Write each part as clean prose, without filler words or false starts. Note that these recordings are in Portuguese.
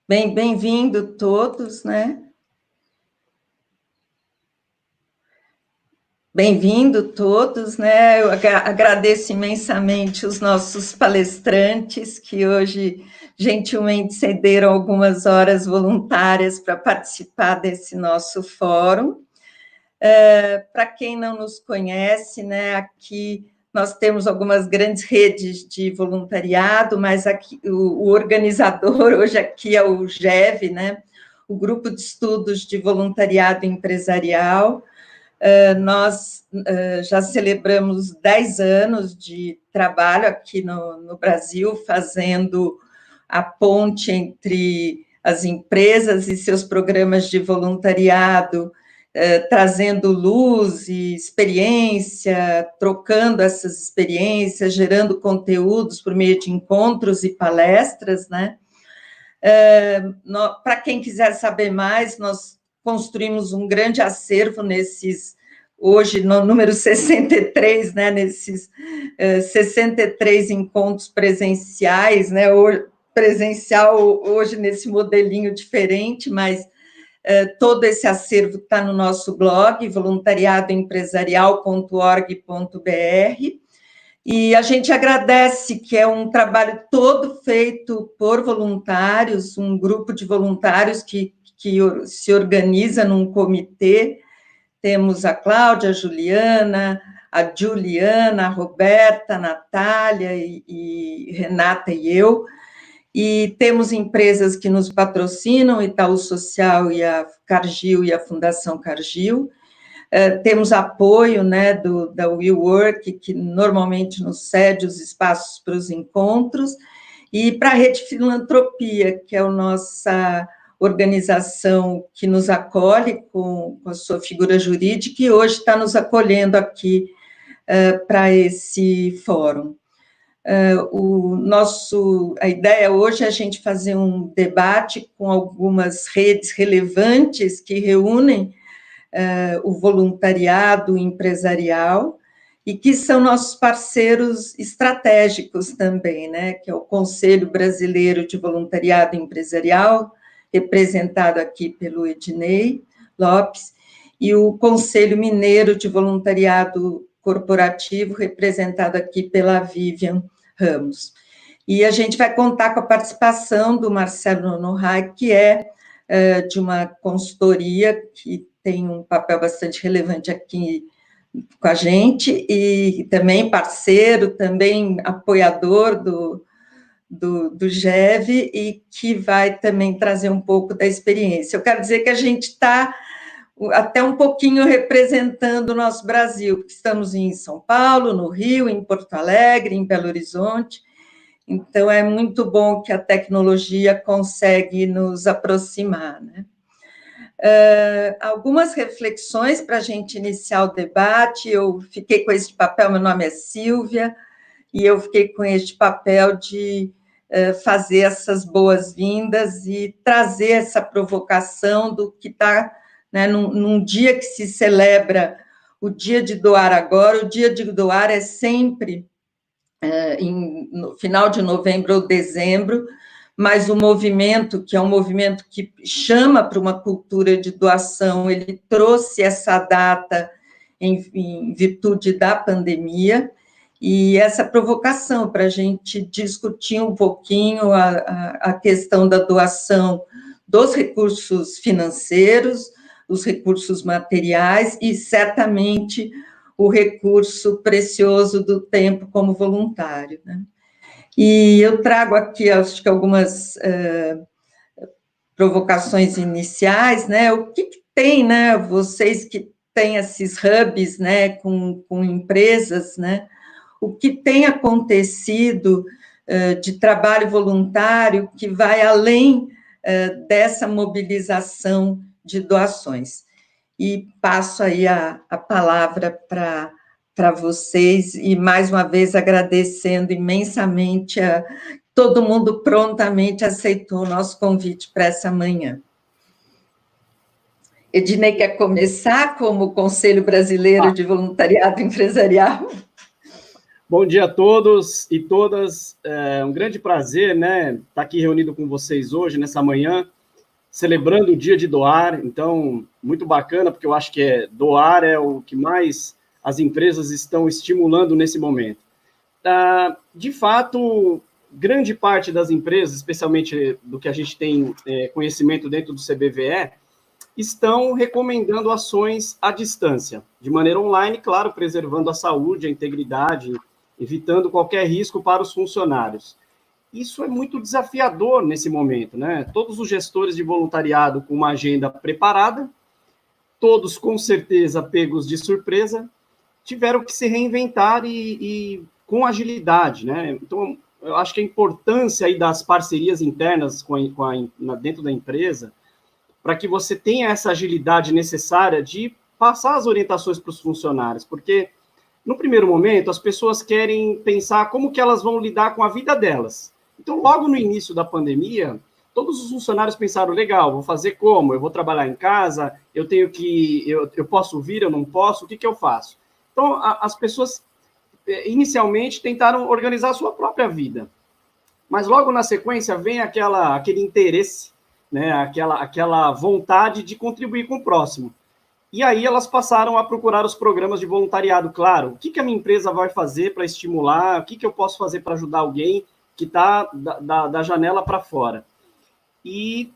Bem-vindo todos, né? Bem-vindo todos, né? Eu agradeço imensamente os nossos palestrantes que hoje gentilmente cederam algumas horas voluntárias para participar desse nosso fórum. Para quem não nos conhece, né, aqui nós temos algumas grandes redes de voluntariado, mas aqui, o organizador hoje aqui é o GEV, né, o Grupo de Estudos de Voluntariado Empresarial. Nós já celebramos 10 anos de trabalho aqui no Brasil, fazendo a ponte entre as empresas e seus programas de voluntariado, trazendo luz e experiência, trocando essas experiências, gerando conteúdos por meio de encontros e palestras, né? Para quem quiser saber mais, nós construímos um grande acervo hoje, no número 63, né, nesses 63 encontros presenciais, né, presencial hoje nesse modelinho diferente, mas todo esse acervo está no nosso blog, voluntariadoempresarial.org.br, e a gente agradece que é um trabalho todo feito por voluntários, um grupo de voluntários que se organiza num comitê. Temos a Cláudia, a Juliana, a Roberta, a Natália e Renata e eu. E temos empresas que nos patrocinam, Itaú Social e a Cargill e a Fundação Cargill. Temos apoio, né, da WeWork, que normalmente nos cede os espaços para os encontros, e para a Rede Filantropia, que é a nossa organização que nos acolhe com a sua figura jurídica, e hoje está nos acolhendo aqui para esse fórum. A ideia hoje é a gente fazer um debate com algumas redes relevantes que reúnem o voluntariado empresarial e que são nossos parceiros estratégicos também, né, que é o Conselho Brasileiro de Voluntariado Empresarial, representado aqui pelo Ednei Lopes, e o Conselho Mineiro de Voluntariado Corporativo, representado aqui pela Vivian Ramos. E a gente vai contar com a participação do Marcelo Nohai, que é de uma consultoria que tem um papel bastante relevante aqui com a gente, e também parceiro, também apoiador do GEV, e que vai também trazer um pouco da experiência. Eu quero dizer que a gente está até um pouquinho representando o nosso Brasil, porque estamos em São Paulo, no Rio, em Porto Alegre, em Belo Horizonte, então é muito bom que a tecnologia consegue nos aproximar, né? Algumas reflexões para a gente iniciar o debate. Eu fiquei com esse papel, meu nome é Silvia, e eu fiquei com este papel de fazer essas boas-vindas e trazer essa provocação do que está, né, num dia que se celebra o Dia de Doar Agora. O Dia de Doar é sempre no final de novembro ou dezembro, mas o movimento, que é um movimento que chama para uma cultura de doação, ele trouxe essa data em virtude da pandemia, e essa provocação para a gente discutir um pouquinho a questão da doação dos recursos financeiros, os recursos materiais e, certamente, o recurso precioso do tempo como voluntário, né? E eu trago aqui, acho que algumas provocações iniciais, né? O que tem, né? Vocês que têm esses hubs, né, com empresas, né? O que tem acontecido de trabalho voluntário que vai além dessa mobilização de doações. E passo aí a palavra para vocês, e mais uma vez agradecendo imensamente a todo mundo prontamente aceitou o nosso convite para essa manhã. Ednei quer começar como Conselho Brasileiro de Voluntariado Empresarial? Bom dia a todos e todas. É um grande prazer, né, estar aqui reunido com vocês hoje, nessa manhã, celebrando o Dia de Doar. Então, muito bacana, porque eu acho que doar é o que mais as empresas estão estimulando nesse momento. De fato, grande parte das empresas, especialmente do que a gente tem conhecimento dentro do CBVE, estão recomendando ações à distância, de maneira online, claro, preservando a saúde, a integridade, evitando qualquer risco para os funcionários. Isso é muito desafiador nesse momento, né? Todos os gestores de voluntariado com uma agenda preparada, todos com certeza pegos de surpresa, tiveram que se reinventar e com agilidade, né? Então, eu acho que a importância aí das parcerias internas dentro da empresa, para que você tenha essa agilidade necessária de passar as orientações para os funcionários, porque no primeiro momento as pessoas querem pensar como que elas vão lidar com a vida delas. Então, logo no início da pandemia, todos os funcionários pensaram, legal, vou fazer como? Eu vou trabalhar em casa, eu posso vir, eu não posso, o que eu faço? Então, as pessoas inicialmente tentaram organizar a sua própria vida, mas logo na sequência vem aquele interesse, né, aquela vontade de contribuir com o próximo. E aí elas passaram a procurar os programas de voluntariado, claro. O que a minha empresa vai fazer para estimular? O que eu posso fazer para ajudar alguém que está da janela para fora? E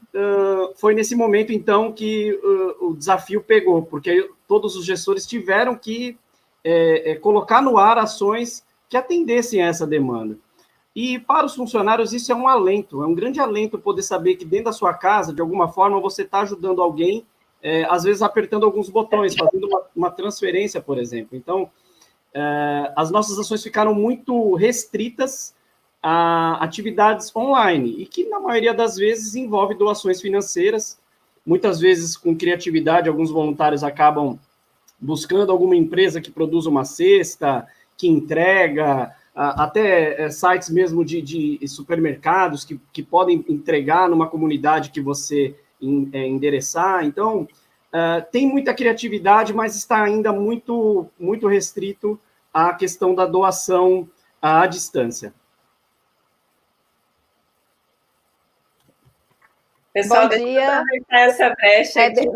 foi nesse momento, então, que o desafio pegou, porque todos os gestores tiveram que colocar no ar ações que atendessem a essa demanda. E para os funcionários isso é um alento, é um grande alento poder saber que dentro da sua casa, de alguma forma, você está ajudando alguém, às vezes apertando alguns botões, fazendo uma transferência, por exemplo. Então, as nossas ações ficaram muito restritas a atividades online, e que, na maioria das vezes, envolve doações financeiras. Muitas vezes, com criatividade, alguns voluntários acabam buscando alguma empresa que produza uma cesta, que entrega, até sites mesmo de supermercados que podem entregar numa comunidade que você endereçar. Então, tem muita criatividade, mas está ainda muito, muito restrito à questão da doação à distância. Pessoal, deixa eu aproveitar essa brecha aqui.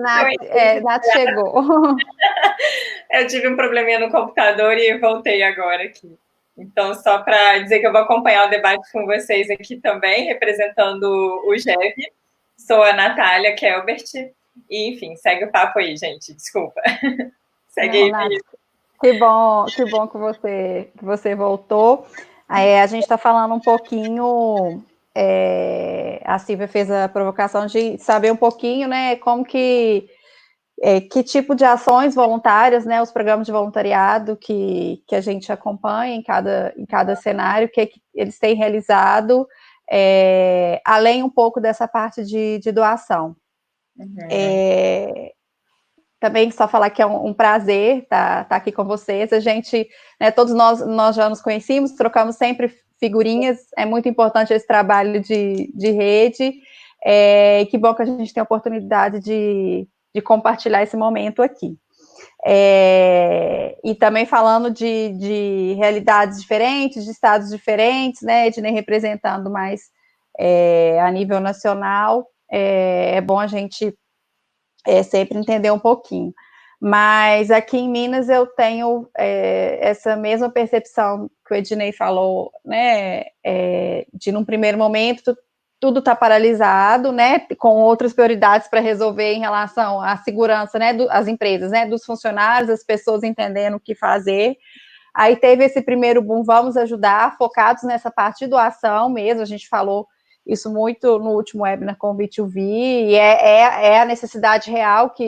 Nath chegou. Eu tive um probleminha no computador e voltei agora aqui. Então, só para dizer que eu vou acompanhar o debate com vocês aqui também, representando o GEV. Sou a Natália Kelbert. E, enfim, segue o papo aí, gente. Desculpa. Segue aí, Nath, que bom que você voltou. A gente está falando um pouquinho... a Silvia fez a provocação de saber um pouquinho, né, como que tipo de ações voluntárias, né, os programas de voluntariado que a gente acompanha em cada cenário, que eles têm realizado, além um pouco dessa parte de doação. Também só falar que é um prazer estar aqui com vocês. A gente, né, todos nós já nos conhecemos, trocamos sempre figurinhas, é muito importante esse trabalho de rede, que bom que a gente tem a oportunidade de compartilhar esse momento aqui. E também falando de realidades diferentes, de estados diferentes, né, Ednei representando mais a nível nacional, é bom a gente sempre entender um pouquinho. Mas aqui em Minas eu tenho essa mesma percepção que o Ednei falou, né, de num primeiro momento tudo está paralisado, né, com outras prioridades para resolver em relação à segurança, né, das empresas, né, dos funcionários, as pessoas entendendo o que fazer. Aí teve esse primeiro boom, vamos ajudar, focados nessa parte de doação mesmo, a gente falou isso muito no último webinar com o B2V, e é a necessidade real que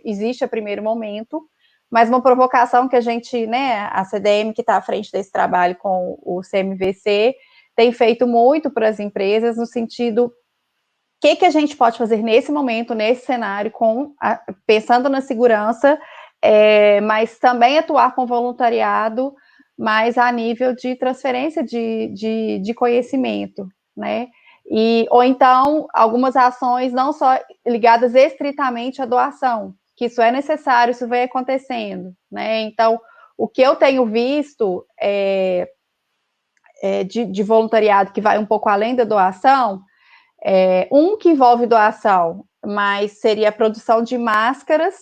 existe a primeiro momento, mas uma provocação que a gente, né, a CDM que está à frente desse trabalho com o CMVC, tem feito muito para as empresas, no sentido, o que a gente pode fazer nesse momento, nesse cenário, pensando na segurança, mas também atuar com voluntariado, mas a nível de transferência de conhecimento, né? Ou então, algumas ações não só ligadas estritamente à doação, que isso é necessário, isso vem acontecendo, né? Então, o que eu tenho visto de voluntariado que vai um pouco além da doação, que envolve doação, mas seria a produção de máscaras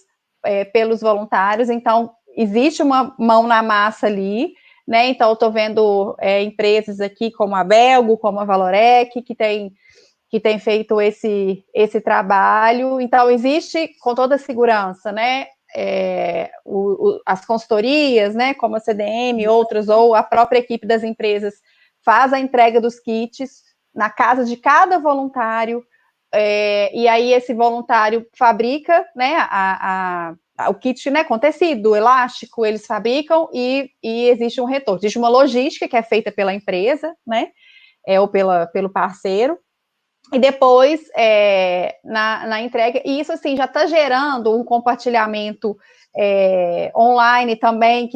pelos voluntários. Então, existe uma mão na massa ali, né? Então, eu estou vendo empresas aqui como a Belgo, como a Valorec, que tem feito esse trabalho. Então, existe com toda a segurança, né? As consultorias, né? Como a CDM, outras, ou a própria equipe das empresas faz a entrega dos kits na casa de cada voluntário, e aí esse voluntário fabrica, né, o kit, né, com tecido, elástico, eles fabricam e existe um retorno. Existe uma logística que é feita pela empresa, né, ou pelo parceiro, e depois, na entrega, e isso, assim, já está gerando um compartilhamento online também,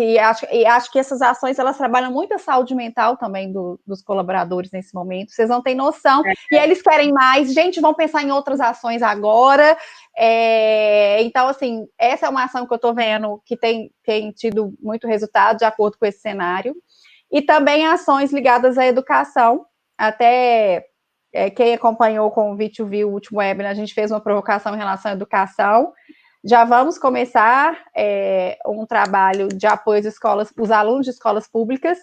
acho que essas ações, elas trabalham muito a saúde mental também dos colaboradores nesse momento, vocês não têm noção, e eles querem mais, gente, vão pensar em outras ações agora, então, assim, essa é uma ação que eu estou vendo que tem tido muito resultado de acordo com esse cenário, e também ações ligadas à educação, até... quem acompanhou o convite viu o último webinar, a gente fez uma provocação em relação à educação. Já vamos começar um trabalho de apoio às escolas, os alunos de escolas públicas.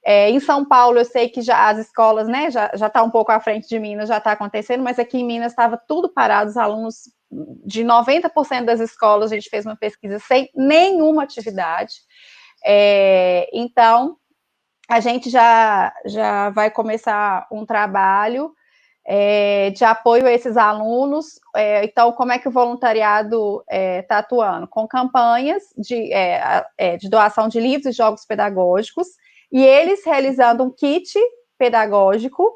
Em São Paulo, eu sei que já as escolas, né, já está um pouco à frente de Minas, já está acontecendo, mas aqui em Minas estava tudo parado, os alunos de 90% das escolas, a gente fez uma pesquisa sem nenhuma atividade. Então, a gente já vai começar um trabalho de apoio a esses alunos. Então, como é que o voluntariado está atuando? Com campanhas de doação de livros e jogos pedagógicos, e eles realizando um kit pedagógico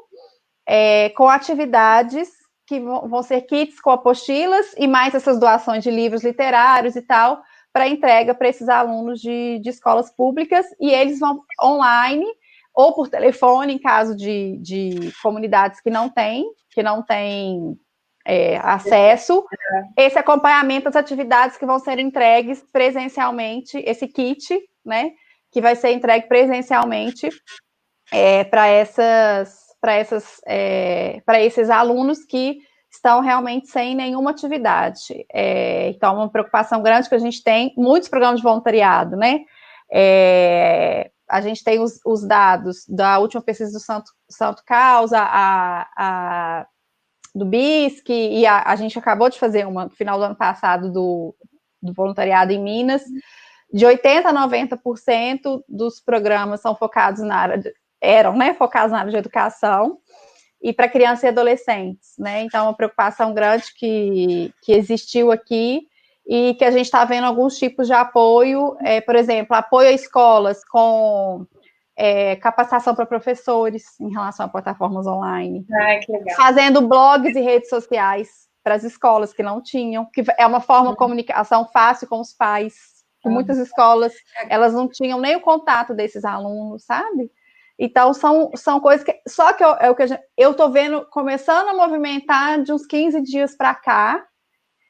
com atividades que vão ser kits com apostilas e mais essas doações de livros literários e tal, para entrega para esses alunos de escolas públicas, e eles vão online ou por telefone, em caso de comunidades que não têm acesso, esse acompanhamento das atividades que vão ser entregues presencialmente, esse kit, né, que vai ser entregue presencialmente para esses alunos que estão realmente sem nenhuma atividade. Então, uma preocupação grande que a gente tem, muitos programas de voluntariado, né, a gente tem os dados da última pesquisa do Santo Causa, do BISC, e a gente acabou de fazer uma no final do ano passado do voluntariado em Minas, de 80% a 90% dos programas são focados focados na área de educação, e para crianças e adolescentes, né? Então, uma preocupação grande que existiu aqui, e que a gente está vendo alguns tipos de apoio, por exemplo, apoio a escolas com capacitação para professores em relação a plataformas online. Que legal. Fazendo blogs e redes sociais para as escolas que não tinham, que é uma forma de comunicação fácil com os pais, que muitas escolas, elas não tinham nem o contato desses alunos, sabe? Então, são coisas que... Só que eu estou vendo, começando a movimentar de uns 15 dias para cá,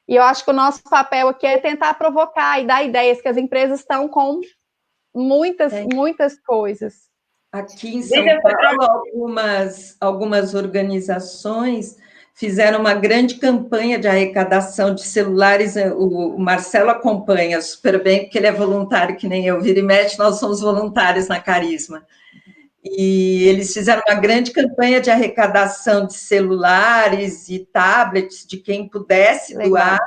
e eu acho que o nosso papel aqui é tentar provocar e dar ideias, que as empresas estão com muitas coisas. Aqui em São Paulo, algumas organizações fizeram uma grande campanha de arrecadação de celulares. O Marcelo acompanha super bem, porque ele é voluntário, que nem eu. Vira e mexe, nós somos voluntários na Carisma. E eles fizeram uma grande campanha de arrecadação de celulares e tablets de quem pudesse doar,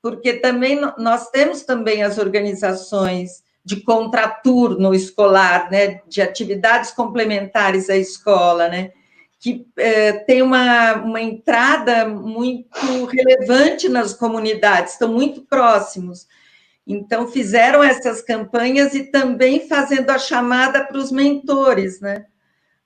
porque também nós temos também as organizações de contraturno escolar, né, de atividades complementares à escola, né, que tem uma entrada muito relevante nas comunidades, estão muito próximos. Então, fizeram essas campanhas e também fazendo a chamada para os mentores, né?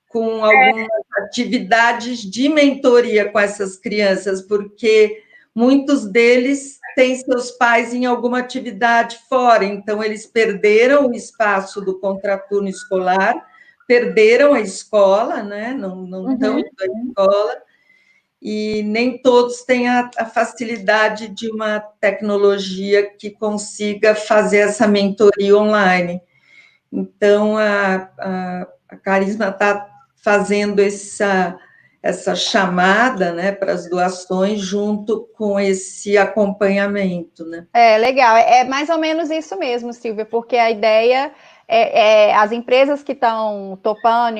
Com algumas atividades de mentoria com essas crianças, porque muitos deles têm seus pais em alguma atividade fora, então eles perderam o espaço do contraturno escolar, perderam a escola, né? Não estão indo à escola, e nem todos têm a facilidade de uma tecnologia que consiga fazer essa mentoria online. Então, a Carisma está fazendo essa chamada, né, para as doações junto com esse acompanhamento, né? Legal, é mais ou menos isso mesmo, Silvia, porque a ideia as empresas que estão topando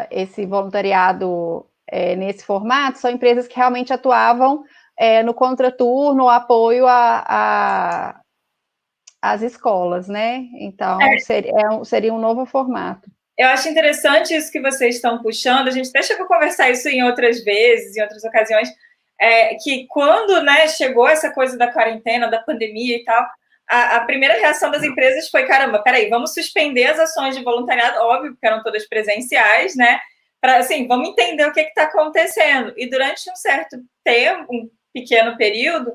esse voluntariado nesse formato são empresas que realmente atuavam no contraturno, apoio às escolas, né? Então, seria um novo formato. Eu acho interessante isso que vocês estão puxando, a gente até chegou a conversar isso em outras vezes, em outras ocasiões, que quando, né, chegou essa coisa da quarentena, da pandemia e tal, a primeira reação das empresas foi, caramba, peraí, vamos suspender as ações de voluntariado, óbvio, porque eram todas presenciais, né, para, assim, vamos entender o que está acontecendo. E durante um certo tempo, um pequeno período,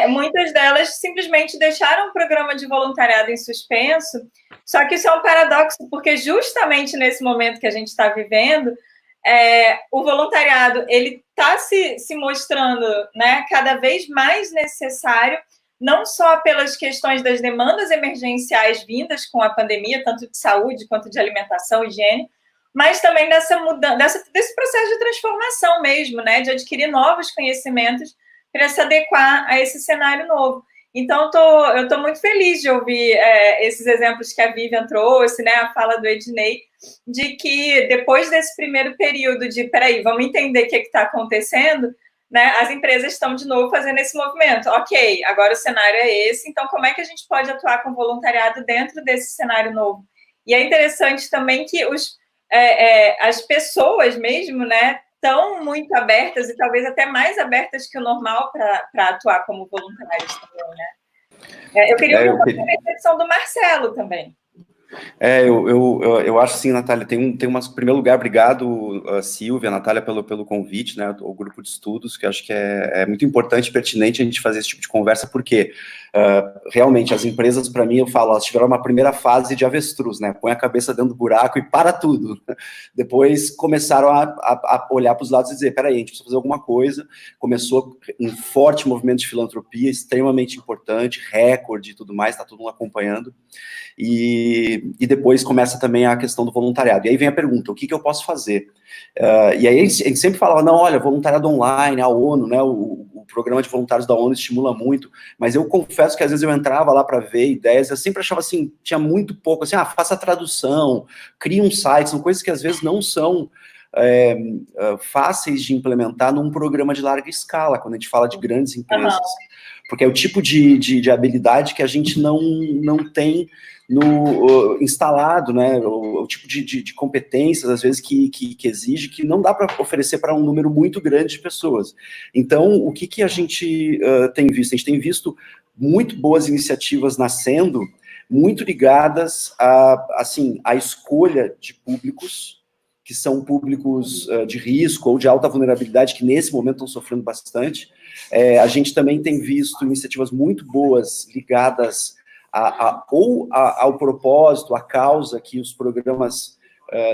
muitas delas simplesmente deixaram o programa de voluntariado em suspenso, só que isso é um paradoxo, porque justamente nesse momento que a gente está vivendo, o voluntariado ele está se mostrando, né, cada vez mais necessário, não só pelas questões das demandas emergenciais vindas com a pandemia, tanto de saúde quanto de alimentação, higiene, mas também dessa mudança, desse processo de transformação mesmo, né, de adquirir novos conhecimentos para se adequar a esse cenário novo. Então, eu estou muito feliz de ouvir esses exemplos que a Vivian trouxe, né, a fala do Ednei, de que depois desse primeiro período de, peraí, vamos entender o que está acontecendo, né, as empresas estão de novo fazendo esse movimento. Ok, agora o cenário é esse, então como é que a gente pode atuar com voluntariado dentro desse cenário novo? E é interessante também que as pessoas mesmo, né, estão muito abertas e talvez até mais abertas que o normal para atuar como voluntários também, né? Eu queria ouvir a percepção do Marcelo também. Eu acho sim, Natália, em primeiro lugar, obrigado, Silvia, Natália, pelo convite, né, o grupo de estudos, que eu acho que é muito importante e pertinente a gente fazer esse tipo de conversa, porque realmente as empresas, para mim, eu falo, elas tiveram uma primeira fase de avestruz, né, põe a cabeça dentro do buraco e para tudo. Depois começaram a olhar para os lados e dizer, peraí, a gente precisa fazer alguma coisa. Começou um forte movimento de filantropia, extremamente importante, recorde e tudo mais, está todo mundo acompanhando. E depois começa também a questão do voluntariado. E aí vem a pergunta, o que eu posso fazer? E aí a gente sempre falava, não, olha, voluntariado online, a ONU, né, o programa de voluntários da ONU estimula muito, mas eu confesso que às vezes eu entrava lá para ver ideias, eu sempre achava assim, tinha muito pouco, assim, faça a tradução, crie um site, são coisas que às vezes não são fáceis de implementar num programa de larga escala, quando a gente fala de grandes empresas. Porque é o tipo de habilidade que a gente não tem instalado, né? O tipo de competências, às vezes, que exige, que não dá para oferecer para um número muito grande de pessoas. Então, o que a gente tem visto? A gente tem visto muito boas iniciativas nascendo, muito ligadas à escolha de públicos, que são públicos de risco ou de alta vulnerabilidade, que nesse momento estão sofrendo bastante. A gente também tem visto iniciativas muito boas ligadas ao propósito, à causa que os programas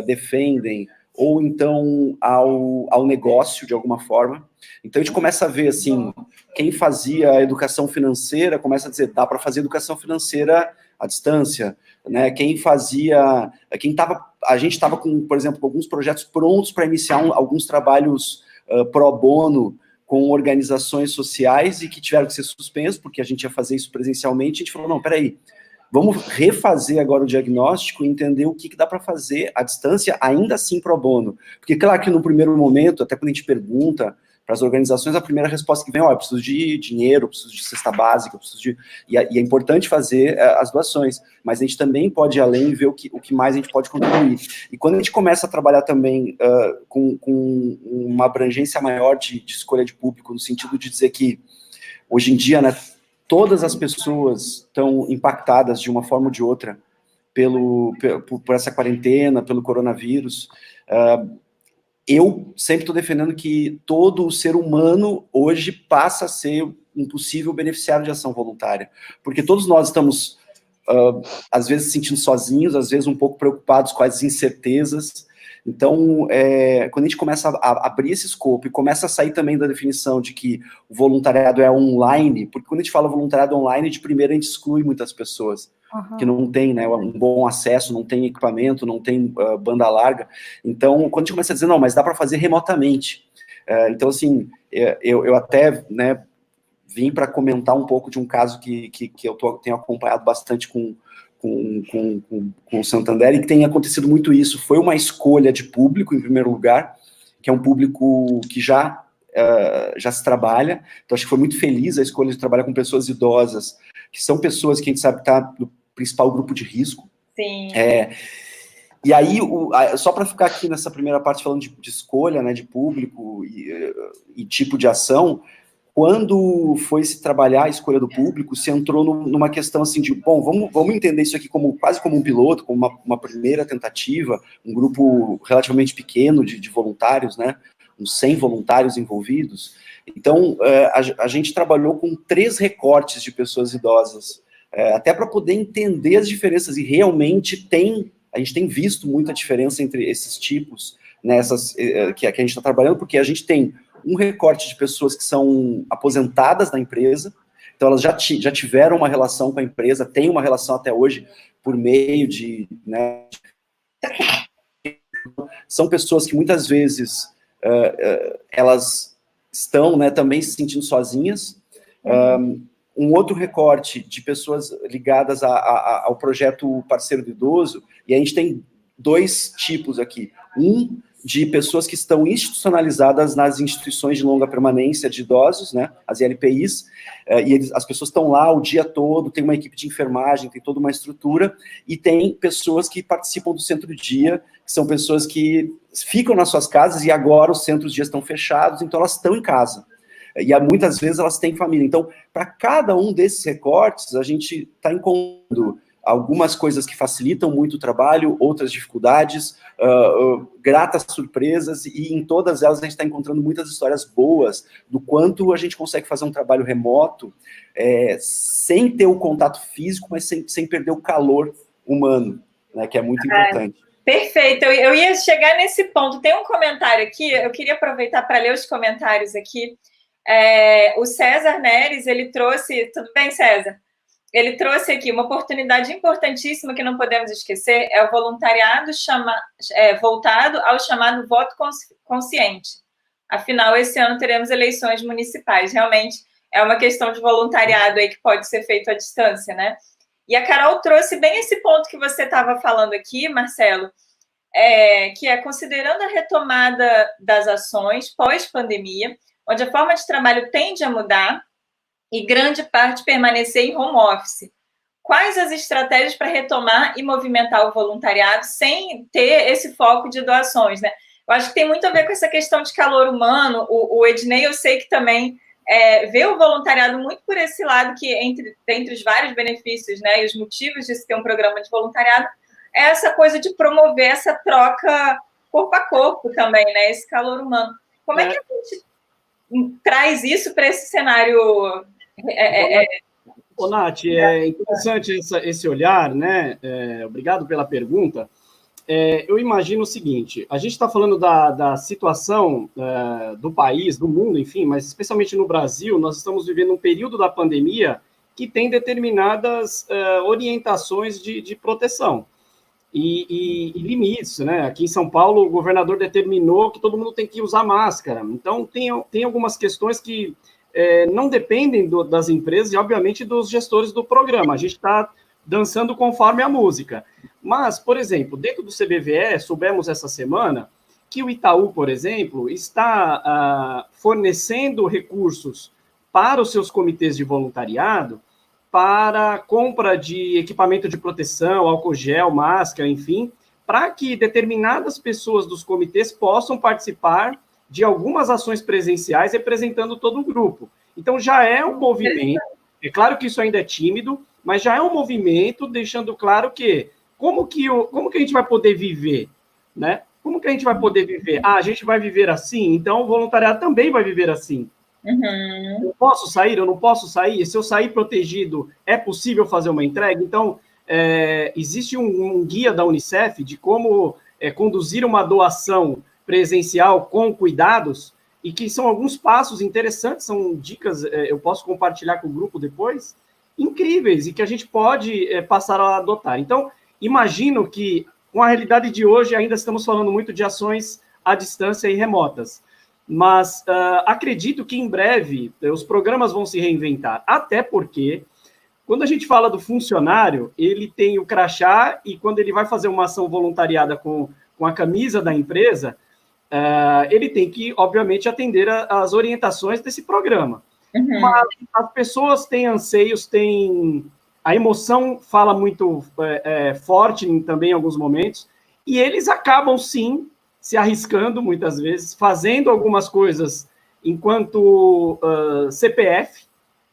defendem, ou então ao negócio, de alguma forma. Então, a gente começa a ver, assim, quem fazia educação financeira, começa a dizer, dá para fazer educação financeira à distância, né? A gente estava com, por exemplo, alguns projetos prontos para iniciar alguns trabalhos pro bono com organizações sociais e que tiveram que ser suspensos, porque a gente ia fazer isso presencialmente. A gente falou, não, peraí, vamos refazer agora o diagnóstico e entender o que dá para fazer à distância, ainda assim pro bono. Porque, claro que no primeiro momento, até quando a gente pergunta para as organizações, a primeira resposta que vem, eu preciso de dinheiro, eu preciso de cesta básica, eu preciso de... E é importante fazer as doações, mas a gente também pode ir além e ver o que mais a gente pode contribuir. E quando a gente começa a trabalhar também com uma abrangência maior de escolha de público, no sentido de dizer que, hoje em dia, né, todas as pessoas estão impactadas de uma forma ou de outra por essa quarentena, pelo coronavírus. Eu sempre estou defendendo que todo ser humano hoje passa a ser um possível beneficiário de ação voluntária, porque todos nós estamos, às vezes, se sentindo sozinhos, às vezes um pouco preocupados com as incertezas. Então, quando a gente começa a abrir esse escopo e começa a sair também da definição de que o voluntariado é online, porque quando a gente fala voluntariado online, de primeira a gente exclui muitas pessoas, que não tem, né, um bom acesso, não tem equipamento, não tem banda larga. Então, quando a gente começa a dizer, não, mas dá para fazer remotamente. Então, assim, eu até, né, vim para comentar um pouco de um caso que eu tenho acompanhado bastante com o Santander, e que tem acontecido muito isso. Foi uma escolha de público, em primeiro lugar, que é um público que já se trabalha. Então, acho que foi muito feliz a escolha de trabalhar com pessoas idosas, que são pessoas que a gente sabe que está no principal grupo de risco. Sim. E aí, só para ficar aqui nessa primeira parte falando de escolha, né, de público e tipo de ação, quando foi se trabalhar a escolha do público, se entrou numa questão assim de, bom, vamos entender isso aqui quase como um piloto, como uma primeira tentativa, um grupo relativamente pequeno de voluntários, né, uns 100 voluntários envolvidos. Então, a gente trabalhou com 3 recortes de pessoas idosas, até para poder entender as diferenças, e realmente a gente tem visto muita diferença entre esses tipos, né, que a gente está trabalhando, porque a gente tem um recorte de pessoas que são aposentadas da empresa, então elas já tiveram uma relação com a empresa, têm uma relação até hoje por meio de, né, são pessoas que muitas vezes elas estão, né, também se sentindo sozinhas. Um outro recorte de pessoas ligadas ao projeto Parceiro do Idoso, e a gente tem 2 tipos aqui. Um de pessoas que estão institucionalizadas nas instituições de longa permanência de idosos, né, as ILPIs, e as pessoas estão lá o dia todo, tem uma equipe de enfermagem, tem toda uma estrutura, e tem pessoas que participam do centro-dia, que são pessoas que ficam nas suas casas, e agora os centros-dias estão fechados, então elas estão em casa. E muitas vezes elas têm família. Então, para cada um desses recortes, a gente está encontrando algumas coisas que facilitam muito o trabalho, outras dificuldades, gratas surpresas, e em todas elas a gente está encontrando muitas histórias boas do quanto a gente consegue fazer um trabalho remoto sem ter o contato físico, mas sem perder o calor humano, né, que é muito importante. Perfeito, eu ia chegar nesse ponto. Tem um comentário aqui, eu queria aproveitar para ler os comentários aqui. O César Neres, ele trouxe... Tudo bem, César? Ele trouxe aqui uma oportunidade importantíssima que não podemos esquecer, é o voluntariado voltado ao chamado voto consciente. Afinal, esse ano teremos eleições municipais. Realmente, é uma questão de voluntariado aí que pode ser feito à distância, né? E a Carol trouxe bem esse ponto que você estava falando aqui, Marcelo, que é considerando a retomada das ações pós-pandemia, onde a forma de trabalho tende a mudar e grande parte permanecer em home office. Quais as estratégias para retomar e movimentar o voluntariado sem ter esse foco de doações, né? Eu acho que tem muito a ver com essa questão de calor humano. O Ednei, eu sei que também vê o voluntariado muito por esse lado, que dentre os vários benefícios, né, e os motivos de se ter um programa de voluntariado, é essa coisa de promover essa troca corpo a corpo também, né, esse calor humano. Como é que a gente traz isso para esse cenário? Nath, é interessante esse olhar, né? Obrigado pela pergunta. Eu imagino o seguinte: a gente está falando da situação do país, do mundo, enfim, mas especialmente no Brasil, nós estamos vivendo um período da pandemia que tem determinadas orientações de proteção e limites, né? Aqui em São Paulo, o governador determinou que todo mundo tem que usar máscara. Então, tem algumas questões que não dependem das empresas e, obviamente, dos gestores do programa. A gente está dançando conforme a música. Mas, por exemplo, dentro do CBVE, soubemos essa semana que o Itaú, por exemplo, está fornecendo recursos para os seus comitês de voluntariado para compra de equipamento de proteção, álcool gel, máscara, enfim, para que determinadas pessoas dos comitês possam participar de algumas ações presenciais representando todo o grupo. Então, já é um movimento, é claro que isso ainda é tímido, mas já é um movimento deixando claro que como que a gente vai poder viver, né? Como que a gente vai poder viver? A gente vai viver assim, então o voluntariado também vai viver assim. Uhum. Eu posso sair, eu não posso sair? Se eu sair protegido, é possível fazer uma entrega? Então, existe um guia da Unicef de como conduzir uma doação presencial com cuidados, e que são alguns passos interessantes, são dicas, eu posso compartilhar com o grupo depois, incríveis e que a gente pode passar a adotar. Então, imagino que, com a realidade de hoje, ainda estamos falando muito de ações à distância e remotas, mas acredito que em breve os programas vão se reinventar, até porque, quando a gente fala do funcionário, ele tem o crachá e quando ele vai fazer uma ação voluntariada com a camisa da empresa, ele tem que, obviamente, atender às orientações desse programa. Uhum. Mas as pessoas têm anseios, a emoção fala muito forte também em alguns momentos, e eles acabam, sim, se arriscando, muitas vezes, fazendo algumas coisas enquanto CPF,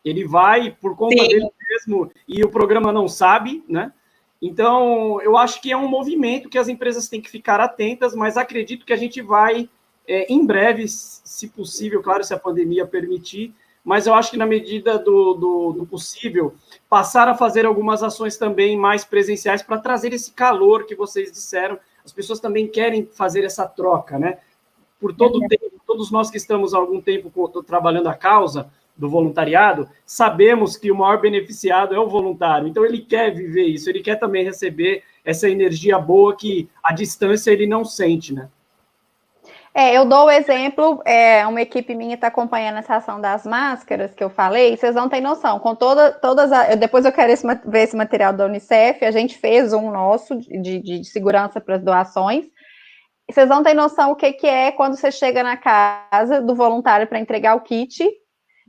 ele vai por conta Sim. dele mesmo e o programa não sabe, né? Então, eu acho que é um movimento que as empresas têm que ficar atentas, mas acredito que a gente vai, em breve, se possível, claro, se a pandemia permitir, mas eu acho que na medida do possível, passar a fazer algumas ações também mais presenciais para trazer esse calor que vocês disseram. As pessoas também querem fazer essa troca, né? Por todo o tempo, todos nós que estamos há algum tempo trabalhando a causa do voluntariado, sabemos que o maior beneficiado é o voluntário. Então, ele quer viver isso, ele quer também receber essa energia boa que, à distância, ele não sente, né? Eu dou o exemplo, uma equipe minha está acompanhando essa ação das máscaras que eu falei, vocês não têm noção, com depois eu quero ver esse material da Unicef, a gente fez um nosso de segurança para as doações, e vocês não têm noção o que é quando você chega na casa do voluntário para entregar o kit,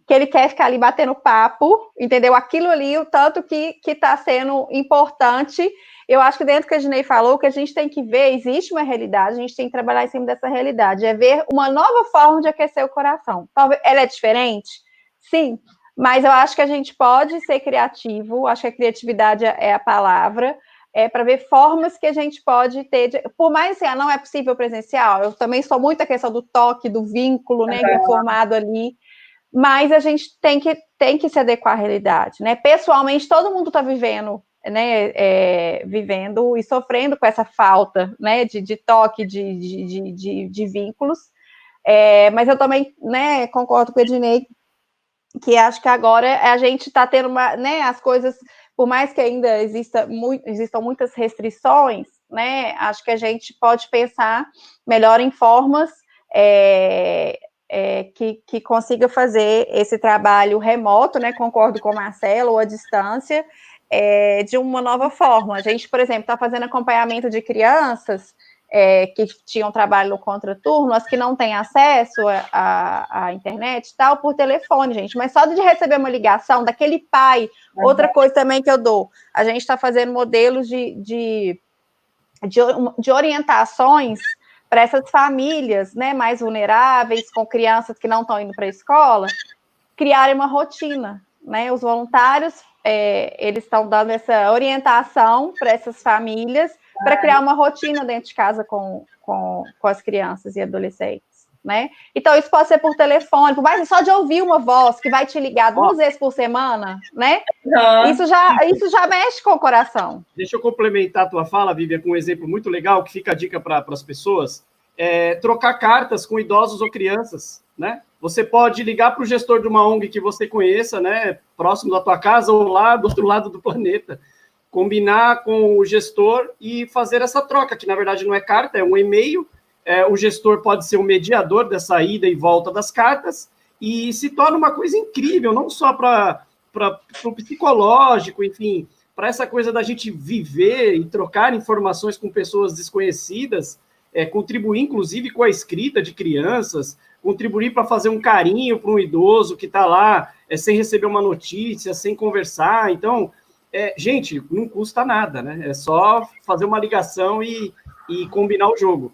que ele quer ficar ali batendo papo, entendeu? Aquilo ali, o tanto que está sendo importante. Eu acho que dentro do que a Ginei falou, o que a gente tem que ver, existe uma realidade, a gente tem que trabalhar em cima dessa realidade, é ver uma nova forma de aquecer o coração. Talvez ela é diferente? Sim, mas eu acho que a gente pode ser criativo, acho que a criatividade é a palavra, para ver formas que a gente pode ter, por mais assim, não é possível presencial, eu também sou muito a questão do toque, do vínculo, né, formado ali, mas a gente tem que se adequar à realidade, né? Pessoalmente, todo mundo está vivendo, né? Vivendo e sofrendo com essa falta, né? De toque, de vínculos. Mas eu também, né? Concordo com o Ednei, que acho que agora a gente está tendo né? As coisas, por mais que ainda existam muitas restrições, né? Acho que a gente pode pensar melhor em formas que consiga fazer esse trabalho remoto, né? Concordo com o Marcelo, ou à distância, de uma nova forma. A gente, por exemplo, está fazendo acompanhamento de crianças que tinham trabalho no contraturno, as que não têm acesso à internet e tal, por telefone, gente. Mas só de receber uma ligação daquele pai, outra coisa também que eu dou, a gente está fazendo modelos de orientações para essas famílias, né, mais vulneráveis, com crianças que não estão indo para a escola, criarem uma rotina, né? Os voluntários, eles estão dando essa orientação para essas famílias para criar uma rotina dentro de casa com as crianças e adolescentes, né? Então, isso pode ser por telefone, por mais só de ouvir uma voz que vai te ligar 2 vezes por semana, né? Isso já mexe com o coração. Deixa eu complementar a tua fala, Vivian, com um exemplo muito legal, que fica a dica para as pessoas, trocar cartas com idosos ou crianças, né? Você pode ligar para o gestor de uma ONG que você conheça, né, próximo da tua casa ou lá do outro lado do planeta, combinar com o gestor e fazer essa troca, que na verdade não é carta, é um e-mail. O gestor pode ser o mediador dessa ida e volta das cartas e se torna uma coisa incrível, não só para o psicológico, enfim, para essa coisa da gente viver e trocar informações com pessoas desconhecidas, contribuir, inclusive, com a escrita de crianças, contribuir para fazer um carinho para um idoso que está lá sem receber uma notícia, sem conversar. Então, gente, não custa nada, né? É só fazer uma ligação e combinar o jogo.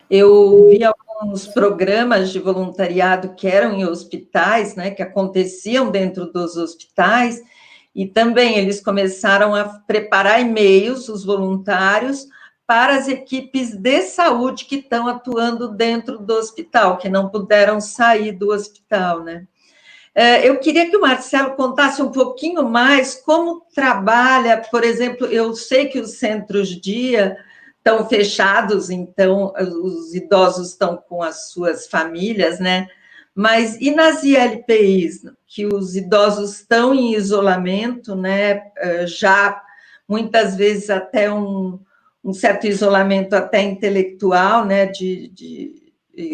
Eu vi alguns programas de voluntariado que eram em hospitais, né, que aconteciam dentro dos hospitais, e também eles começaram a preparar e-mails, os voluntários, para as equipes de saúde que estão atuando dentro do hospital, que não puderam sair do hospital, né? Eu queria que o Marcelo contasse um pouquinho mais como trabalha, por exemplo, eu sei que os centros-dia estão fechados, então os idosos estão com as suas famílias, né? Mas e nas ILPIs, que os idosos estão em isolamento, né? Já muitas vezes até um certo isolamento até intelectual, né?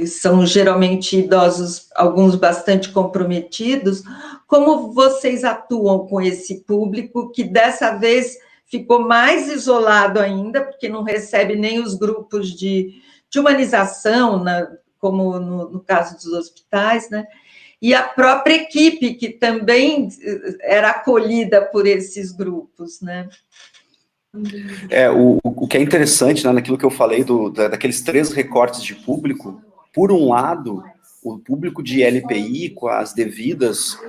São geralmente idosos, alguns bastante comprometidos. Como vocês atuam com esse público que dessa vez ficou mais isolado ainda, porque não recebe nem os grupos de humanização, como no caso dos hospitais, né? E a própria equipe, que também era acolhida por esses grupos, né? O que é interessante, né, naquilo que eu falei daqueles 3 recortes de público, por um lado, o público de LPI, com as devidas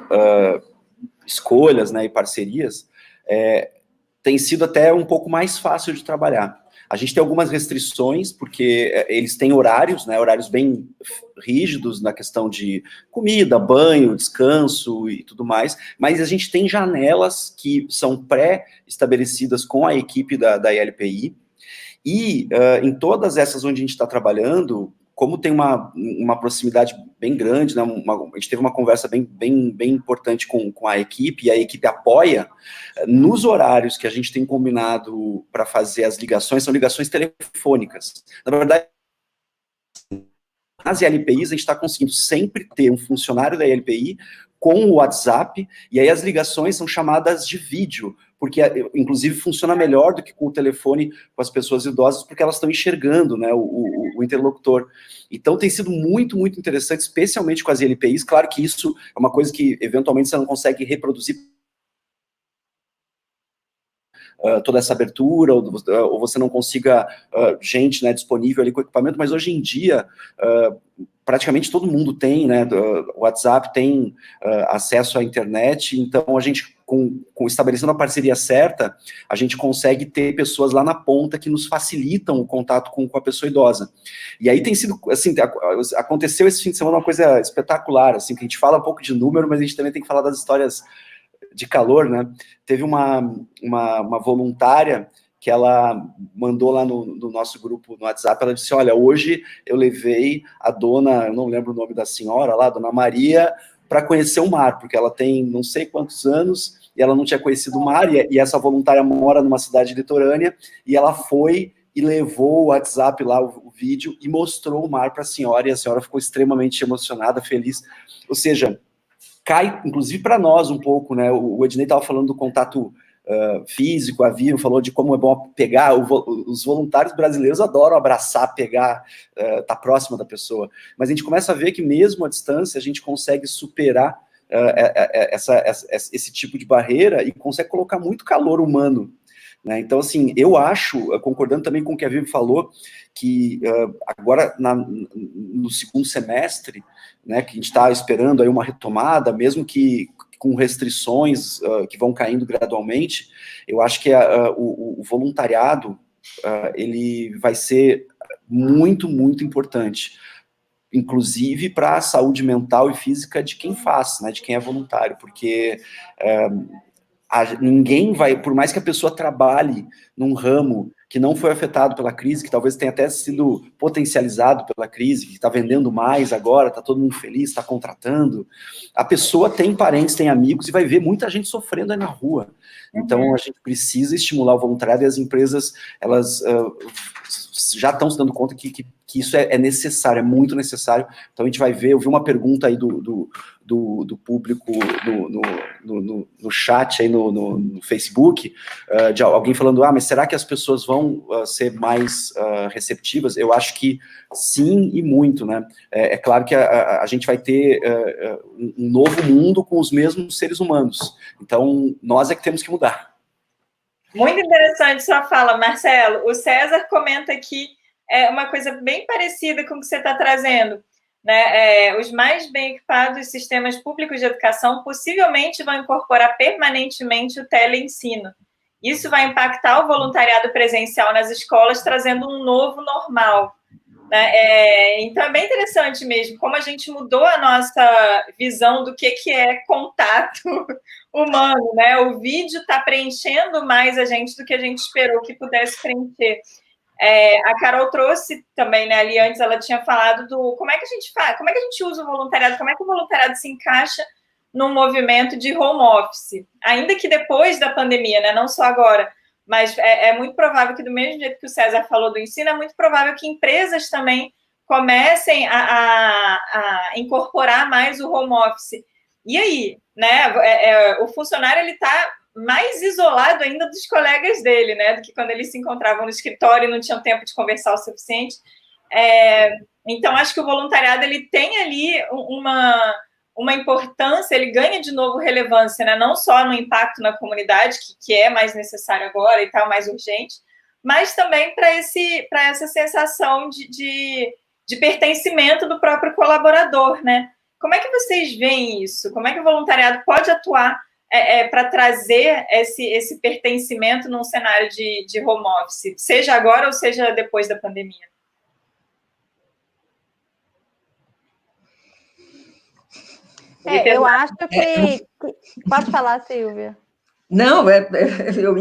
escolhas, né, e parcerias, tem sido até um pouco mais fácil de trabalhar. A gente tem algumas restrições, porque eles têm horários, né, horários bem rígidos na questão de comida, banho, descanso e tudo mais, mas a gente tem janelas que são pré-estabelecidas com a equipe da ILPI, e em todas essas onde a gente está trabalhando, como tem uma proximidade bem grande, né, a gente teve uma conversa bem importante com a equipe, e a equipe apoia, nos horários que a gente tem combinado para fazer as ligações, são ligações telefônicas. Na verdade, nas ILPIs, a gente está conseguindo sempre ter um funcionário da ILPI com o WhatsApp, e aí as ligações são chamadas de vídeo, porque, inclusive, funciona melhor do que com o telefone com as pessoas idosas, porque elas estão enxergando, né, o interlocutor. Então, tem sido muito, muito interessante, especialmente com as ILPIs. Claro que isso é uma coisa que, eventualmente, você não consegue reproduzir toda essa abertura, ou você não consiga gente, né, disponível ali com equipamento, mas hoje em dia, praticamente todo mundo tem, né, o WhatsApp tem acesso à internet, então a gente, estabelecendo a parceria certa, a gente consegue ter pessoas lá na ponta que nos facilitam o contato com a pessoa idosa. E aí tem sido, assim, aconteceu esse fim de semana uma coisa espetacular, assim, que a gente fala um pouco de número, mas a gente também tem que falar das histórias de calor, né? Teve uma voluntária que ela mandou lá no nosso grupo no WhatsApp, ela disse, olha, hoje eu levei a dona, eu não lembro o nome da senhora lá, dona Maria, para conhecer o mar, porque ela tem não sei quantos anos, e ela não tinha conhecido o mar, e essa voluntária mora numa cidade litorânea, e ela foi e levou o WhatsApp lá, o vídeo, e mostrou o mar para a senhora, e a senhora ficou extremamente emocionada, feliz. Ou seja, cai, inclusive, para nós um pouco, né? O Ednei estava falando do contato físico, a Vivian falou de como é bom pegar, os voluntários brasileiros adoram abraçar, pegar, tá próxima da pessoa, mas a gente começa a ver que mesmo à distância a gente consegue superar esse tipo de barreira e consegue colocar muito calor humano, né? Então, assim, eu acho, concordando também com o que a Vivi falou, que agora, no segundo semestre, né, que a gente está esperando aí uma retomada, mesmo que com restrições que vão caindo gradualmente, eu acho que o voluntariado, ele vai ser muito, muito importante, inclusive para a saúde mental e física de quem faz, né, de quem é voluntário, porque ninguém vai, por mais que a pessoa trabalhe num ramo que não foi afetado pela crise, que talvez tenha até sido potencializado pela crise, que está vendendo mais agora, está todo mundo feliz, está contratando, a pessoa tem parentes, tem amigos, e vai ver muita gente sofrendo aí na rua. Então, a gente precisa estimular o voluntariado, e as empresas, elas já estão se dando conta que isso é necessário, é muito necessário. Então, a gente vai ver, eu vi uma pergunta aí do público no chat, aí no Facebook, de alguém falando, mas será que as pessoas vão ser mais receptivas? Eu acho que sim, e muito, né? É claro que a gente vai ter um novo mundo com os mesmos seres humanos. Então, nós é que temos que mudar. Muito interessante sua fala, Marcelo. O César comenta aqui uma coisa bem parecida com o que você está trazendo, né? Os mais bem equipados sistemas públicos de educação possivelmente vão incorporar permanentemente o teleensino. Isso vai impactar o voluntariado presencial nas escolas, trazendo um novo normal, né? Então, é bem interessante mesmo, como a gente mudou a nossa visão do que é contato humano, né? O vídeo está preenchendo mais a gente do que a gente esperou que pudesse preencher. A Carol trouxe também, né, ali antes ela tinha falado do como é que a gente faz, como é que a gente usa o voluntariado, como é que o voluntariado se encaixa num movimento de home office, ainda que depois da pandemia, né, não só agora, mas é muito provável que do mesmo jeito que o César falou do ensino, é muito provável que empresas também comecem a incorporar mais o home office. E aí, né, o funcionário ele está mais isolado ainda dos colegas dele, né, do que quando eles se encontravam no escritório e não tinham tempo de conversar o suficiente. Então, acho que o voluntariado ele tem ali uma importância, ele ganha de novo relevância, né, não só no impacto na comunidade, que é mais necessário agora e tal, mais urgente, mas também para essa sensação de pertencimento do próprio colaborador, né? Como é que vocês veem isso? Como é que o voluntariado pode atuar para trazer esse pertencimento num cenário de home office, seja agora ou seja depois da pandemia? Eu acho que... Pode falar, Silvia. Não, eu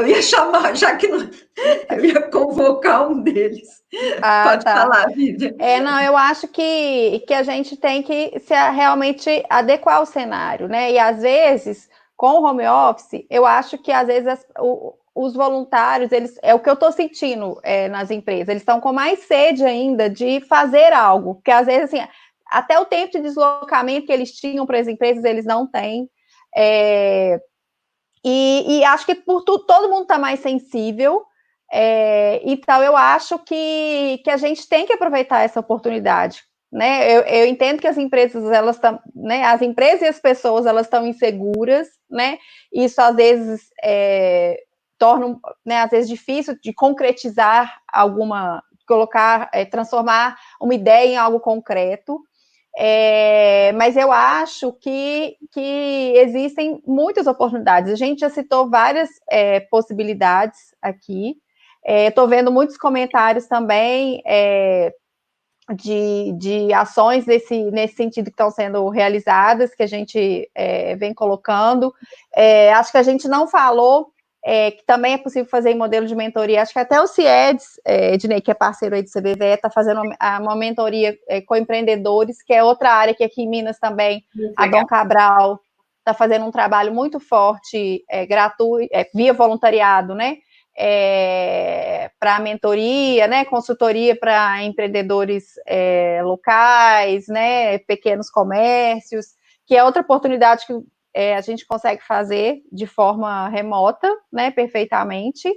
ia chamar, já que não, eu ia convocar um deles. Pode falar, Vivian. Não, eu acho que a gente tem que realmente adequar ao cenário, né? E às vezes, com o home office, eu acho que às vezes os voluntários, é o que eu estou sentindo nas empresas, eles estão com mais sede ainda de fazer algo, porque às vezes, assim, até o tempo de deslocamento que eles tinham para as empresas, eles não têm. E acho que por tudo, todo mundo está mais sensível. Então, eu acho que a gente tem que aproveitar essa oportunidade, né? Eu entendo que as empresas, elas estão, né? As empresas e as pessoas, elas estão inseguras, né? Isso, às vezes, torna, né, às vezes, difícil de concretizar transformar uma ideia em algo concreto. Mas eu acho que existem muitas oportunidades. A gente já citou várias possibilidades aqui. Estou vendo muitos comentários também de ações nesse sentido que estão sendo realizadas, que a gente vem colocando. Acho que a gente não falou que também é possível fazer em modelo de mentoria. Acho que até o CIEDS, Ednei, que é parceiro aí do CBVE, está fazendo uma mentoria com empreendedores, que é outra área que aqui em Minas também, a Dom Cabral está fazendo um trabalho muito forte, gratuito, via voluntariado, né? Para mentoria, né? Consultoria para empreendedores locais, né? Pequenos comércios, que é outra oportunidade que a gente consegue fazer de forma remota, né, perfeitamente.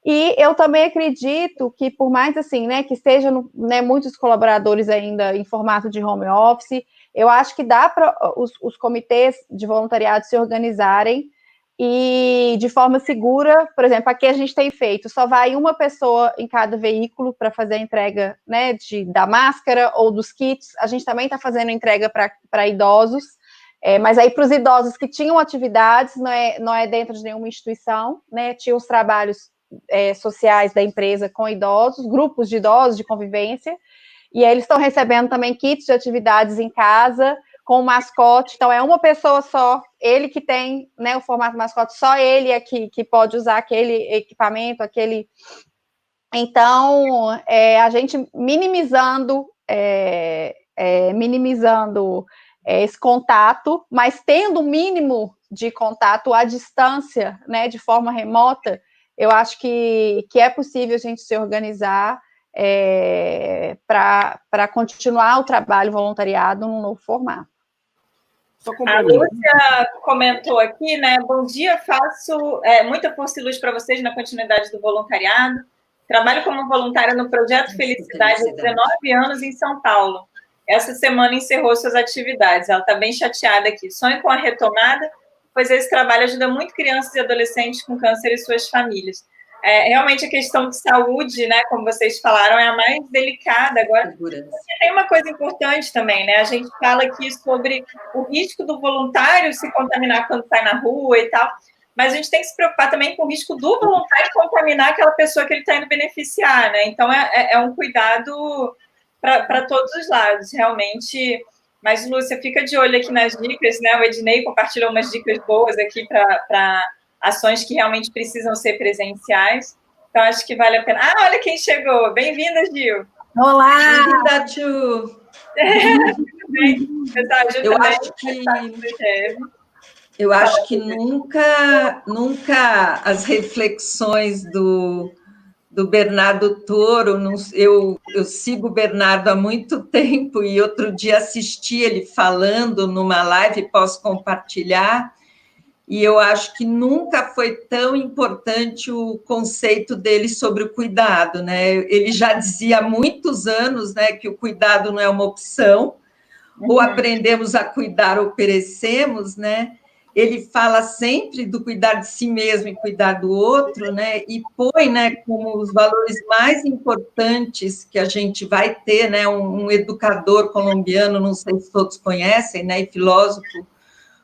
E eu também acredito que, por mais assim, né, que estejam, né, muitos colaboradores ainda em formato de home office, eu acho que dá para os comitês de voluntariado se organizarem e de forma segura. Por exemplo, aqui a gente tem feito, só vai uma pessoa em cada veículo para fazer a entrega, né, da máscara ou dos kits. A gente também está fazendo entrega para idosos, mas aí para os idosos que tinham atividades, não é dentro de nenhuma instituição, né? Tinha os trabalhos sociais da empresa com idosos, grupos de idosos de convivência, e aí eles estão recebendo também kits de atividades em casa, com o mascote. Então é uma pessoa só, ele que tem, né, o formato mascote, só ele é que pode usar aquele equipamento, aquele... Então, a gente minimizando esse contato, mas tendo o mínimo de contato à distância, né, de forma remota, eu acho que é possível a gente se organizar para continuar o trabalho voluntariado num novo formato. A Lúcia comentou aqui, né? Bom dia, faço muita força e luz para vocês na continuidade do voluntariado. Trabalho como voluntária no Projeto Felicidade há 19 anos em São Paulo. Essa semana encerrou suas atividades. Ela está bem chateada aqui. Sonho com a retomada, pois esse trabalho ajuda muito crianças e adolescentes com câncer e suas famílias. Realmente a questão de saúde, né, como vocês falaram, é a mais delicada agora. Tem uma coisa importante também, né? A gente fala aqui sobre o risco do voluntário se contaminar quando sai na rua e tal, mas a gente tem que se preocupar também com o risco do voluntário contaminar aquela pessoa que ele está indo beneficiar, né? Então é um cuidado para todos os lados, realmente. Mas, Lúcia, fica de olho aqui nas dicas, né? O Ednei compartilhou umas dicas boas aqui para ações que realmente precisam ser presenciais. Então, acho que vale a pena. Ah, olha quem chegou. Bem-vinda, Gil. Olá! Bem-vinda, Ju. Eu acho que nunca as reflexões do Bernardo Toro, eu sigo o Bernardo há muito tempo e outro dia assisti ele falando numa live, posso compartilhar, e eu acho que nunca foi tão importante o conceito dele sobre o cuidado, né? Ele já dizia há muitos anos, né, que o cuidado não é uma opção, ou aprendemos a cuidar ou perecemos, né? Ele fala sempre do cuidar de si mesmo e cuidar do outro, né? E põe, né, como os valores mais importantes que a gente vai ter, né? Um educador colombiano, não sei se todos conhecem, né? E filósofo,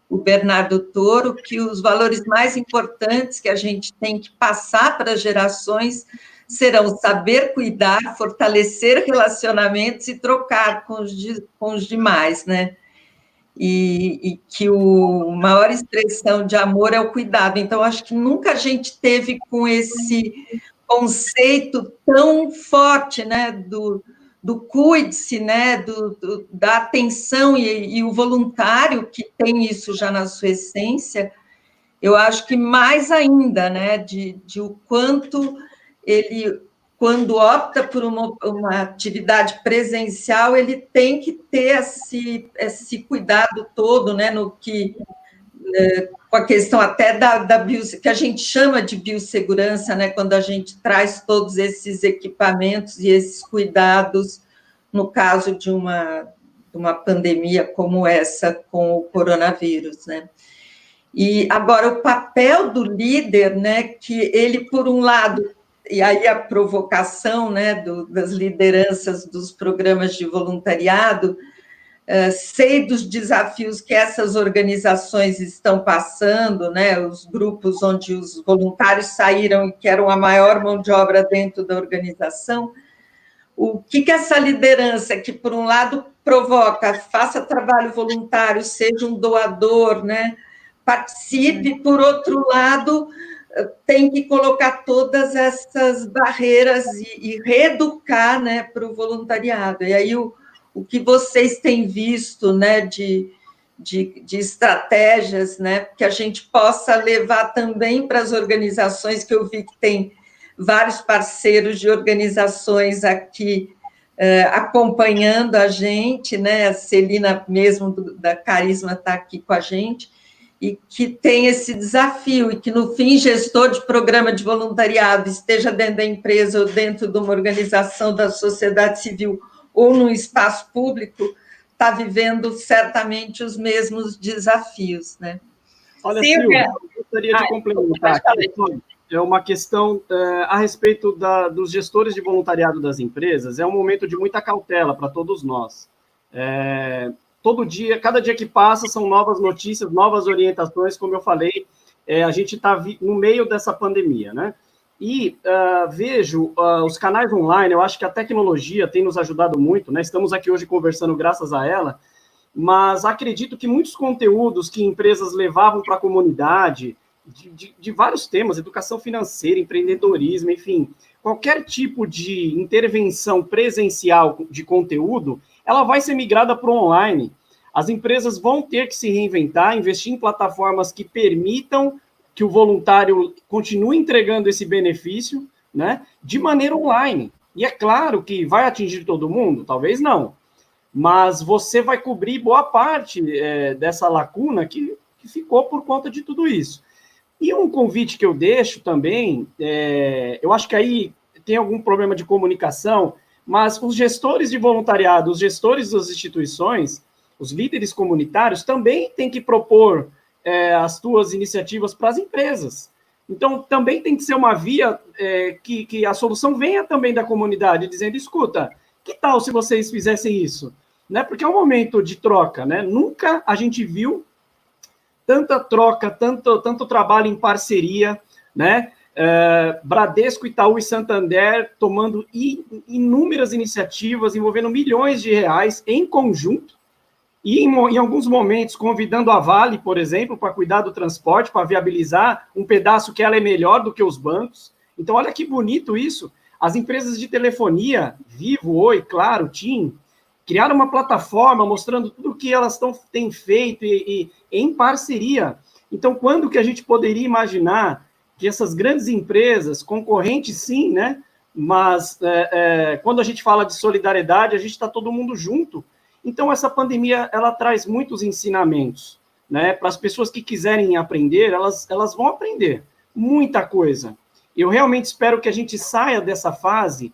o Bernardo Toro, que os valores mais importantes que a gente tem que passar para as gerações serão saber cuidar, fortalecer relacionamentos e trocar com os demais, né? E que a maior expressão de amor é o cuidado. Então, acho que nunca a gente teve com esse conceito tão forte, né, do cuide-se, né, da atenção e o voluntário, que tem isso já na sua essência, eu acho que mais ainda, né, de o quanto ele, quando opta por uma atividade presencial, ele tem que ter esse cuidado todo, né, no que, com a questão até que a gente chama de biossegurança, né, quando a gente traz todos esses equipamentos e esses cuidados, no caso de uma pandemia como essa com o coronavírus, né. E agora o papel do líder, né, que ele, por um lado, e aí a provocação, né, das lideranças dos programas de voluntariado, sei dos desafios que essas organizações estão passando, né, os grupos onde os voluntários saíram e que eram a maior mão de obra dentro da organização, o que essa liderança, que por um lado provoca, faça trabalho voluntário, seja um doador, né, participe, por outro lado, tem que colocar todas essas barreiras e reeducar, né, para o voluntariado. E aí o que vocês têm visto, né, de estratégias, né, que a gente possa levar também para as organizações, que eu vi que tem vários parceiros de organizações aqui acompanhando a gente, né, a Celina mesmo da Carisma está aqui com a gente, e que tem esse desafio, e que, no fim, gestor de programa de voluntariado, esteja dentro da empresa ou dentro de uma organização da sociedade civil ou num espaço público, está vivendo certamente os mesmos desafios, né? Olha, Silvia, eu gostaria de complementar aqui, é uma questão a respeito dos gestores de voluntariado das empresas, é um momento de muita cautela para todos nós. Todo dia, cada dia que passa, são novas notícias, novas orientações, como eu falei, a gente está no meio dessa pandemia, né? E vejo os canais online, eu acho que a tecnologia tem nos ajudado muito, né? Estamos aqui hoje conversando graças a ela, mas acredito que muitos conteúdos que empresas levavam para a comunidade, de vários temas, educação financeira, empreendedorismo, enfim, qualquer tipo de intervenção presencial de conteúdo, ela vai ser migrada para o online. As empresas vão ter que se reinventar, investir em plataformas que permitam que o voluntário continue entregando esse benefício, né, de maneira online. E é claro que vai atingir todo mundo? Talvez não. Mas você vai cobrir boa parte dessa lacuna que ficou por conta de tudo isso. E um convite que eu deixo também, eu acho que aí tem algum problema de comunicação, mas os gestores de voluntariado, os gestores das instituições, os líderes comunitários também têm que propor as suas iniciativas para as empresas. Então, também tem que ser uma via que a solução venha também da comunidade, dizendo, escuta, que tal se vocês fizessem isso? Né? Porque é um momento de troca, né? Nunca a gente viu tanta troca, tanto trabalho em parceria, né? Bradesco, Itaú e Santander tomando inúmeras iniciativas envolvendo milhões de reais em conjunto e, em alguns momentos, convidando a Vale, por exemplo, para cuidar do transporte, para viabilizar um pedaço que ela é melhor do que os bancos. Então, olha que bonito isso. As empresas de telefonia, Vivo, Oi, Claro, TIM, criaram uma plataforma mostrando tudo o que elas têm feito e em parceria. Então, quando que a gente poderia imaginar que essas grandes empresas, concorrentes sim, né? Mas quando a gente fala de solidariedade, a gente está todo mundo junto. Então, essa pandemia, ela traz muitos ensinamentos, né? Para as pessoas que quiserem aprender, elas vão aprender muita coisa. Eu realmente espero que a gente saia dessa fase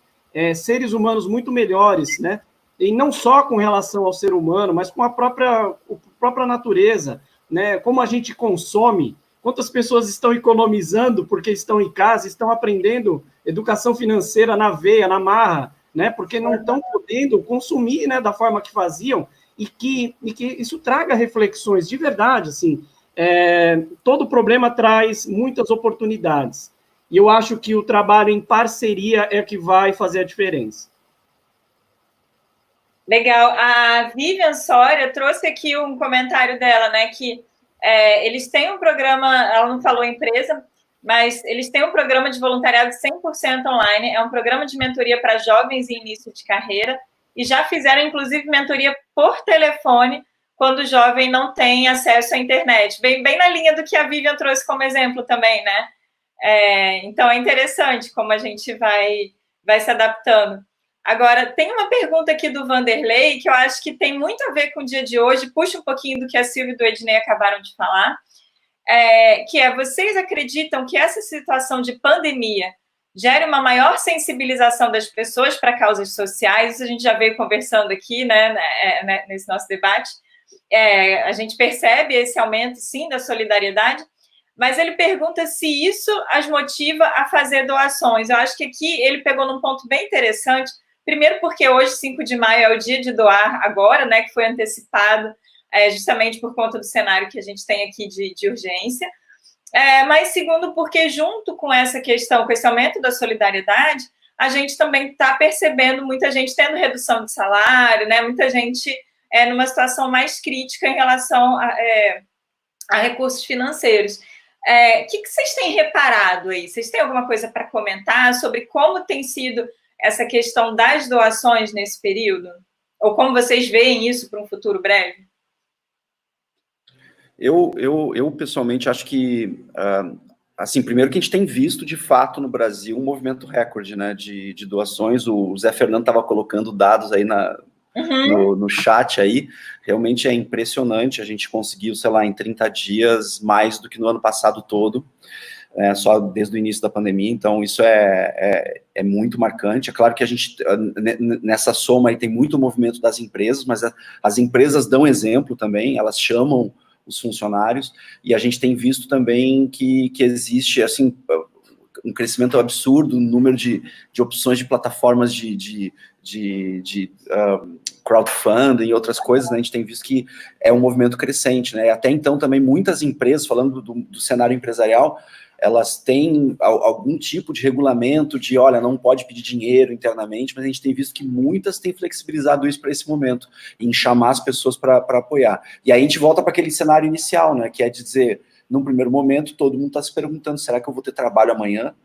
seres humanos muito melhores, né? E não só com relação ao ser humano, mas com a própria natureza, né? Como a gente consome, quantas pessoas estão economizando porque estão em casa, estão aprendendo educação financeira na veia, na marra, né? Porque não estão podendo consumir, né, da forma que faziam, e que isso traga reflexões de verdade, assim. Todo problema traz muitas oportunidades, e eu acho que o trabalho em parceria é que vai fazer a diferença. Legal. A Vivian Soria trouxe aqui um comentário dela, né, que eles têm um programa, ela não falou empresa, mas eles têm um programa de voluntariado 100% online, é um programa de mentoria para jovens em início de carreira, e já fizeram, inclusive, mentoria por telefone, quando o jovem não tem acesso à internet. Bem na linha do que a Vivian trouxe como exemplo também, né? Então, é interessante como a gente vai se adaptando. Agora, tem uma pergunta aqui do Vanderlei, que eu acho que tem muito a ver com o dia de hoje, puxa um pouquinho do que a Silvia e do Ednei acabaram de falar, vocês acreditam que essa situação de pandemia gere uma maior sensibilização das pessoas para causas sociais? Isso a gente já veio conversando aqui, né, nesse nosso debate. A gente percebe esse aumento, sim, da solidariedade, mas ele pergunta se isso as motiva a fazer doações. Eu acho que aqui ele pegou num ponto bem interessante. Primeiro porque hoje, 5 de maio, é o dia de doar agora, né, que foi antecipado justamente por conta do cenário que a gente tem aqui de urgência. Mas segundo porque junto com essa questão, com esse aumento da solidariedade, a gente também está percebendo muita gente tendo redução de salário, né, muita gente numa situação mais crítica em relação a recursos financeiros. O que vocês têm reparado aí? Vocês têm alguma coisa para comentar sobre como tem sido essa questão das doações nesse período? Ou como vocês veem isso para um futuro breve? Eu pessoalmente acho que, assim, primeiro que a gente tem visto, de fato, no Brasil, um movimento recorde, né, de doações. O Zé Fernando estava colocando dados aí no chat aí, realmente é impressionante. A gente conseguiu, sei lá, em 30 dias, mais do que no ano passado todo, só desde o início da pandemia. Então isso é muito marcante. É claro que a gente, nessa soma aí, tem muito movimento das empresas, mas as empresas dão exemplo também, elas chamam os funcionários, e a gente tem visto também que existe, assim, um crescimento absurdo no número de opções de plataformas de crowdfunding e outras coisas, né? A gente tem visto que é um movimento crescente, né? Até então também muitas empresas, falando do cenário empresarial, elas têm algum tipo de regulamento de, olha, não pode pedir dinheiro internamente, mas a gente tem visto que muitas têm flexibilizado isso para esse momento, em chamar as pessoas para apoiar. E aí a gente volta para aquele cenário inicial, né? Que é de dizer, num primeiro momento, todo mundo está se perguntando, será que eu vou ter trabalho amanhã?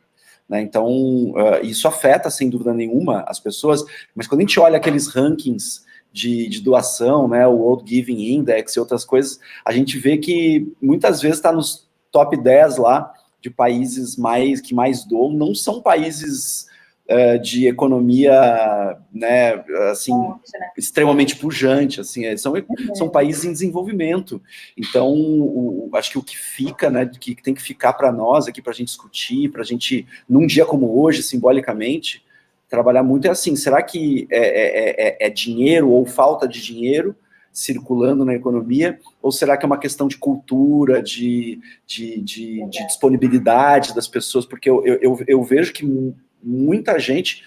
Né? Então, isso afeta, sem dúvida nenhuma, as pessoas, mas quando a gente olha aqueles rankings de doação, né, o World Giving Index e outras coisas, a gente vê que muitas vezes está nos top 10 lá, de países que mais doam, não são países de economia, né, assim, extremamente pujante, assim, são países em desenvolvimento. Então, acho que o que fica, né, que tem que ficar para nós aqui, para a gente discutir, para a gente, num dia como hoje, simbolicamente, trabalhar muito é assim, será que é dinheiro ou falta de dinheiro circulando na economia, ou será que é uma questão de cultura, de disponibilidade das pessoas? Porque eu vejo que muita gente,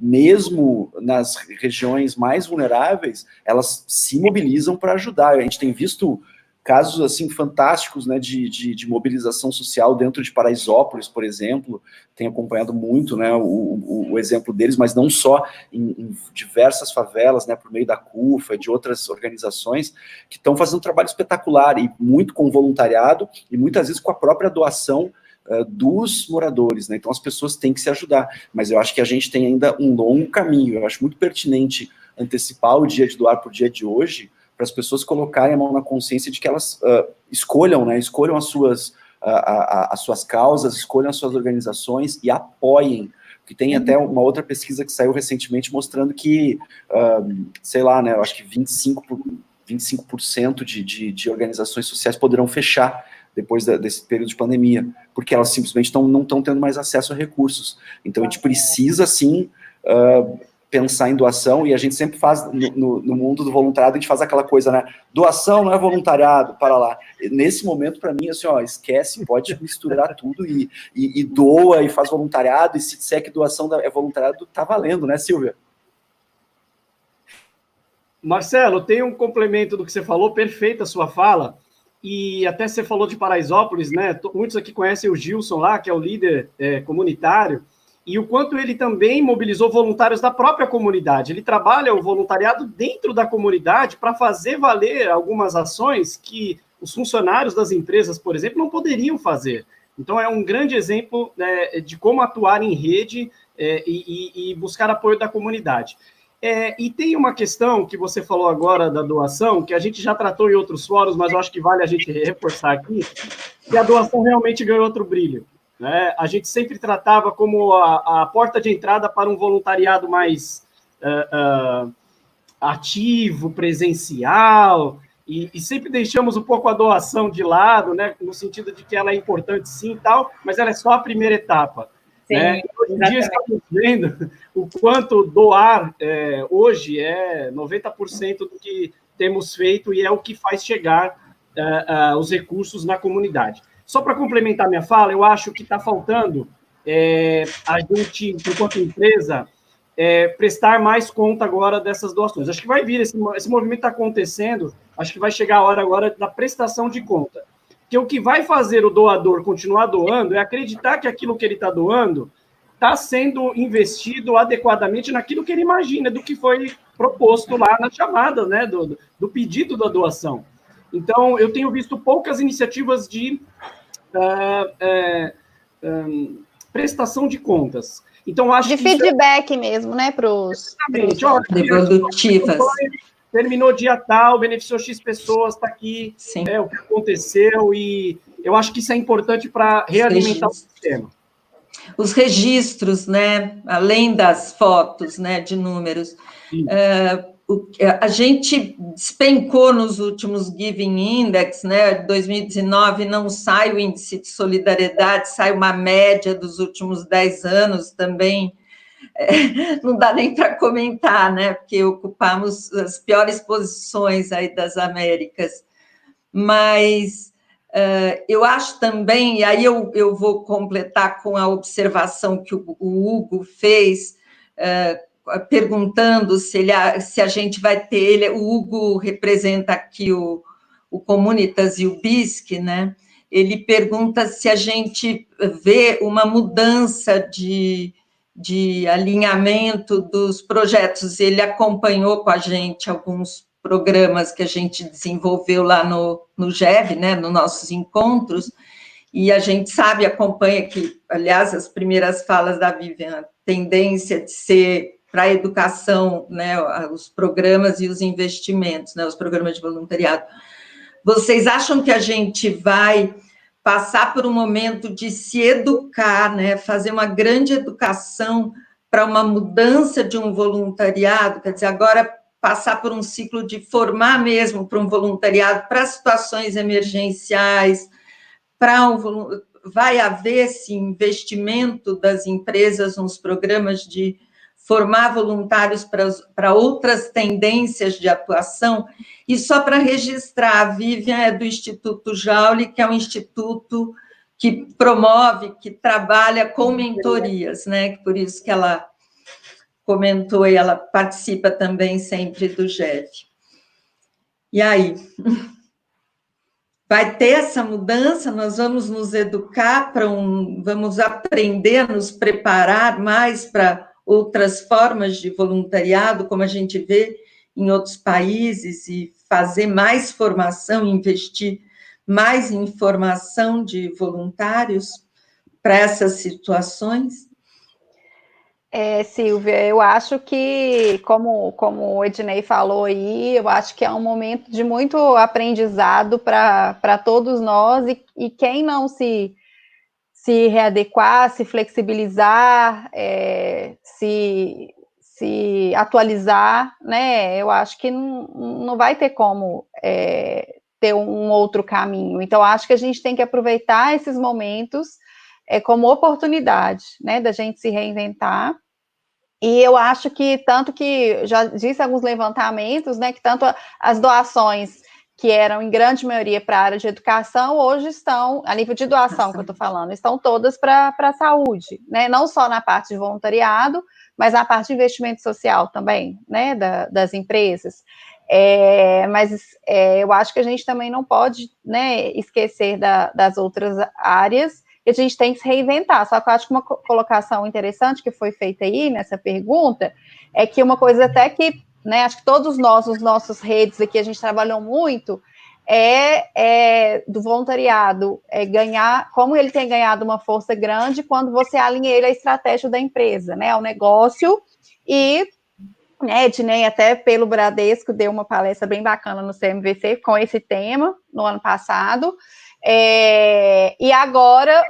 mesmo nas regiões mais vulneráveis, elas se mobilizam para ajudar. A gente tem visto casos assim fantásticos, né, de mobilização social dentro de Paraisópolis, por exemplo. Tenho acompanhado muito, né, o exemplo deles, mas não só em diversas favelas, né, por meio da CUFA, de outras organizações que estão fazendo um trabalho espetacular, e muito com voluntariado, e muitas vezes com a própria doação dos moradores, né? Então as pessoas têm que se ajudar, mas eu acho que a gente tem ainda um longo caminho. Eu acho muito pertinente antecipar o dia de doar para o dia de hoje, para as pessoas colocarem a mão na consciência de que elas escolham, né? Escolham as suas causas, escolham as suas organizações e apoiem. Que tem até uma outra pesquisa que saiu recentemente mostrando que, sei lá, né, eu acho que 25% de organizações sociais poderão fechar depois desse período de pandemia, porque elas simplesmente não estão tendo mais acesso a recursos. Então, a gente precisa, sim, pensar em doação, e a gente sempre faz, no mundo do voluntariado, a gente faz aquela coisa, né, doação não é voluntariado, para lá. Nesse momento, para mim, assim, ó, esquece, pode misturar tudo e doa, e faz voluntariado, e se disser que doação é voluntariado, tá valendo, né, Silvia? Marcelo, tem um complemento do que você falou, perfeita a sua fala, e até você falou de Paraisópolis, né, muitos aqui conhecem o Gilson lá, que é o líder comunitário, e o quanto ele também mobilizou voluntários da própria comunidade. Ele trabalha o voluntariado dentro da comunidade para fazer valer algumas ações que os funcionários das empresas, por exemplo, não poderiam fazer. Então, é um grande exemplo de como atuar em rede e buscar apoio da comunidade. E tem uma questão que você falou agora da doação, que a gente já tratou em outros fóruns, mas eu acho que vale a gente reforçar aqui, que a doação realmente ganhou outro brilho. Né? A gente sempre tratava como a porta de entrada para um voluntariado mais ativo, presencial, e sempre deixamos um pouco a doação de lado, né? No sentido de que ela é importante sim e tal, mas ela é só a primeira etapa. Sim, né? Hoje em dia estamos vendo o quanto doar hoje é 90% do que temos feito e é o que faz chegar os recursos na comunidade. Só para complementar minha fala, eu acho que está faltando a gente, enquanto empresa, prestar mais conta agora dessas doações. Acho que vai vir, esse movimento está acontecendo, acho que vai chegar a hora agora da prestação de conta. Porque o que vai fazer o doador continuar doando é acreditar que aquilo que ele está doando está sendo investido adequadamente naquilo que ele imagina, do que foi proposto lá na chamada, né, do pedido da doação. Então, eu tenho visto poucas iniciativas de prestação de contas. Então, acho de que feedback mesmo, né, para os... Devolutivas. Terminou dia tal, beneficiou X pessoas, está aqui o que aconteceu, e eu acho que isso é importante para realimentar o sistema. Os registros, né, além das fotos, né, de números, a gente despencou nos últimos Giving Index, né, 2019 não sai o índice de solidariedade, sai uma média dos últimos 10 anos também, não dá nem para comentar, né, porque ocupamos as piores posições aí das Américas, mas eu acho também, e aí eu vou completar com a observação que o Hugo fez, perguntando se a gente vai ter, o Hugo representa aqui o Comunitas e o BISC, né? Ele pergunta se a gente vê uma mudança de alinhamento dos projetos. Ele acompanhou com a gente alguns programas que a gente desenvolveu lá no GEV, né, nos nossos encontros, e a gente sabe, acompanha que, aliás, as primeiras falas da Vivian, a tendência de ser para a educação, né, os programas e os investimentos, né, os programas de voluntariado. Vocês acham que a gente vai passar por um momento de se educar, né, fazer uma grande educação para uma mudança de um voluntariado, quer dizer, agora passar por um ciclo de formar mesmo para um voluntariado, para situações emergenciais, vai haver esse investimento das empresas nos programas de formar voluntários para outras tendências de atuação. E só para registrar, a Vivian é do Instituto Jauli, que é um instituto que promove, que trabalha com mentorias, né? Por isso que ela comentou, e ela participa também sempre do GEV. E aí? Vai ter essa mudança, nós vamos nos educar vamos aprender a nos preparar mais para outras formas de voluntariado, como a gente vê em outros países, e fazer mais formação, investir mais em formação de voluntários. para essas situações? Silvia, eu acho que, como o Ednei falou aí, eu acho que é um momento de muito aprendizado para todos nós, e quem não se readequar, se flexibilizar, se atualizar, né? Eu acho que não vai ter como ter um outro caminho. Então, acho que a gente tem que aproveitar esses momentos como oportunidade, né, da gente se reinventar. E eu acho que, tanto que, já disse alguns levantamentos, né, que tanto as doações que eram, em grande maioria, para a área de educação, hoje estão, a nível de doação que eu estou falando, estão todas para a saúde, né, não só na parte de voluntariado, mas na parte de investimento social também, né, das empresas. Eu acho que a gente também não pode, né, esquecer das outras áreas, e a gente tem que se reinventar. Só que eu acho que uma colocação interessante que foi feita aí nessa pergunta é que uma coisa até que, né, acho que todos nós, os nossos redes aqui, a gente trabalhou muito, do voluntariado, ganhar, como ele tem ganhado uma força grande quando você alinha ele à estratégia da empresa, né, ao negócio. E, né, Ednei, até pelo Bradesco, deu uma palestra bem bacana no CMVC com esse tema no ano passado. E agora,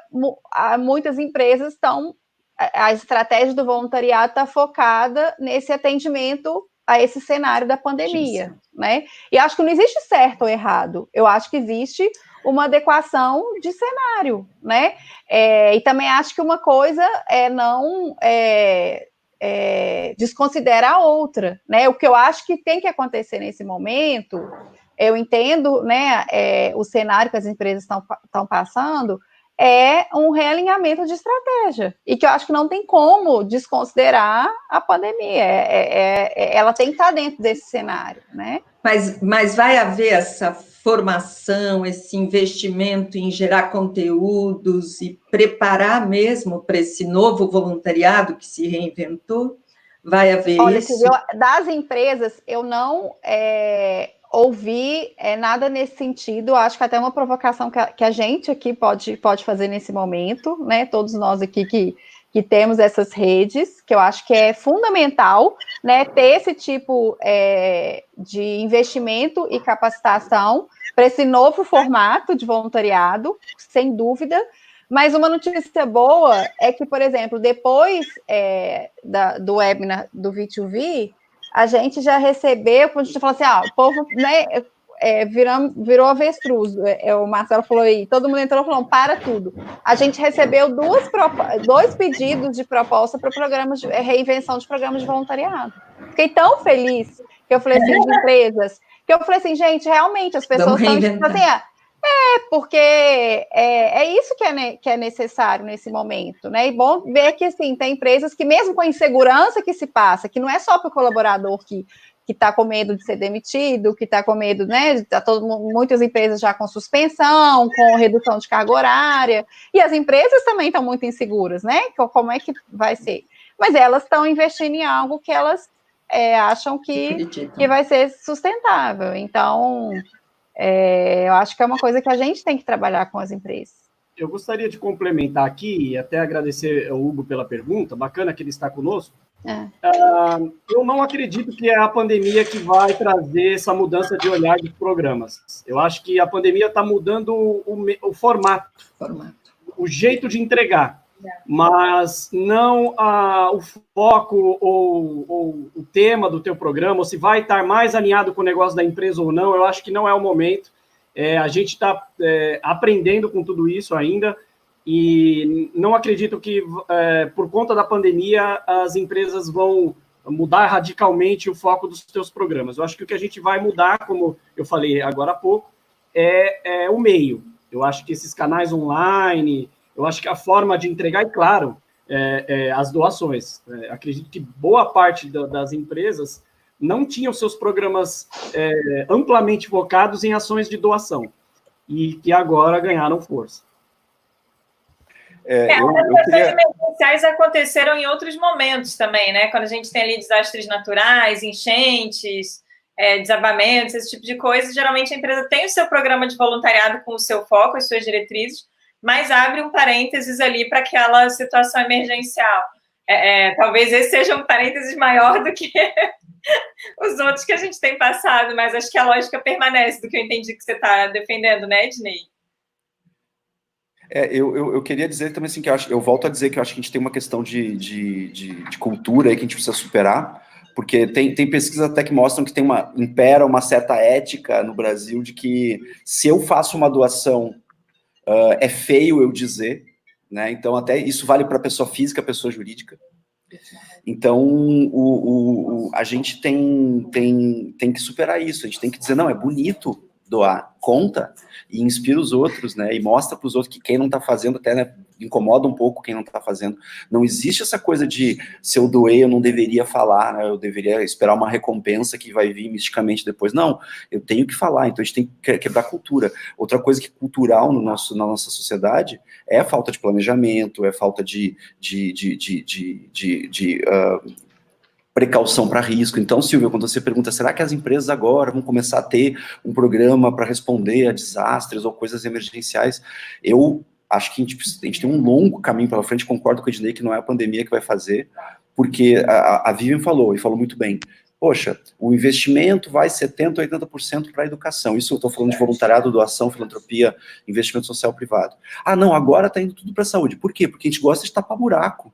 muitas empresas estão, a estratégia do voluntariado está focada nesse atendimento a esse cenário da pandemia, né? E acho que não existe certo ou errado, eu acho que existe uma adequação de cenário, né? E também acho que uma coisa não desconsidera a outra, né? O que eu acho que tem que acontecer nesse momento, eu entendo, né, o cenário que as empresas estão passando, é um realinhamento de estratégia, e que eu acho que não tem como desconsiderar a pandemia, ela tem que estar dentro desse cenário, né? Mas vai haver essa formação, esse investimento em gerar conteúdos e preparar mesmo para esse novo voluntariado que se reinventou? Vai haver isso? Olha, das empresas, eu não ouvi nada nesse sentido. Acho que até uma provocação que a gente aqui pode fazer nesse momento, né? Todos nós aqui que temos essas redes, que eu acho que é fundamental, né, ter esse tipo de investimento e capacitação para esse novo formato de voluntariado, sem dúvida. Mas uma notícia boa é que, por exemplo, depois do webinar do V2V, a gente já recebeu, quando a gente falou assim, o povo, né, virou avestruz, o Marcelo falou aí, todo mundo entrou falando, para tudo. A gente recebeu dois pedidos de proposta para programas de reinvenção de programas de voluntariado. Fiquei tão feliz que eu falei assim, de empresas, que eu falei assim, gente, realmente, as pessoas estão tipo assim, porque é isso que é necessário nesse momento, né? E bom ver que, assim, tem empresas que, mesmo com a insegurança que se passa, que não é só para o colaborador que está com medo de ser demitido, que está com medo, né? Muitas empresas já com suspensão, com redução de carga horária, e as empresas também estão muito inseguras, né? Como é que vai ser? Mas elas estão investindo em algo que elas acham que vai ser sustentável. Então, eu acho que é uma coisa que a gente tem que trabalhar com as empresas. Eu gostaria de complementar aqui e até agradecer ao Hugo pela pergunta, bacana que ele está conosco. Eu não acredito que é a pandemia que vai trazer essa mudança de olhar dos programas. Eu acho que a pandemia está mudando o formato, o jeito de entregar, mas não o foco ou o tema do teu programa, ou se vai estar mais alinhado com o negócio da empresa ou não. Eu acho que não é o momento. A gente está aprendendo com tudo isso ainda, e não acredito que, por conta da pandemia, as empresas vão mudar radicalmente o foco dos seus programas. Eu acho que o que a gente vai mudar, como eu falei agora há pouco, é o meio. Eu acho que esses canais online, eu acho que a forma de entregar, e claro, as doações. Acredito que boa parte das empresas não tinham seus programas amplamente focados em ações de doação, e que agora ganharam força. As ações emergenciais aconteceram em outros momentos também, né? Quando a gente tem ali desastres naturais, enchentes, desabamentos, esse tipo de coisa, geralmente a empresa tem o seu programa de voluntariado com o seu foco, as suas diretrizes, mas abre um parênteses ali para aquela situação emergencial. Talvez esse seja um parênteses maior do que os outros que a gente tem passado, mas acho que a lógica permanece do que eu entendi que você está defendendo, né, Ednei? Eu queria dizer também assim, que eu volto a dizer que eu acho que a gente tem uma questão de cultura aí que a gente precisa superar, porque tem pesquisas até que mostram que impera uma certa ética no Brasil de que se eu faço uma doação, é feio eu dizer, né? Então até isso vale para pessoa física, pessoa jurídica. Então a gente tem que superar isso, a gente tem que dizer, não, é bonito doar, conta, e inspira os outros, né, e mostra para os outros que quem não está fazendo, até, né, incomoda um pouco quem não está fazendo. Não existe essa coisa de, se eu doei, eu não deveria falar, né, eu deveria esperar uma recompensa que vai vir misticamente depois. Não, eu tenho que falar, então a gente tem que quebrar a cultura. Outra coisa que é cultural na nossa sociedade é a falta de planejamento, é a falta de precaução para risco. Então, Silvia, quando você pergunta, será que as empresas agora vão começar a ter um programa para responder a desastres ou coisas emergenciais? Eu acho que a gente tem um longo caminho pela frente, concordo com a Ednei que não é a pandemia que vai fazer, porque a Vivian falou, e falou muito bem, poxa, o investimento vai 70%, 80% para a educação. Isso eu estou falando de voluntariado, doação, filantropia, investimento social privado. Ah, não, agora está indo tudo para a saúde. Por quê? Porque a gente gosta de tapar buraco.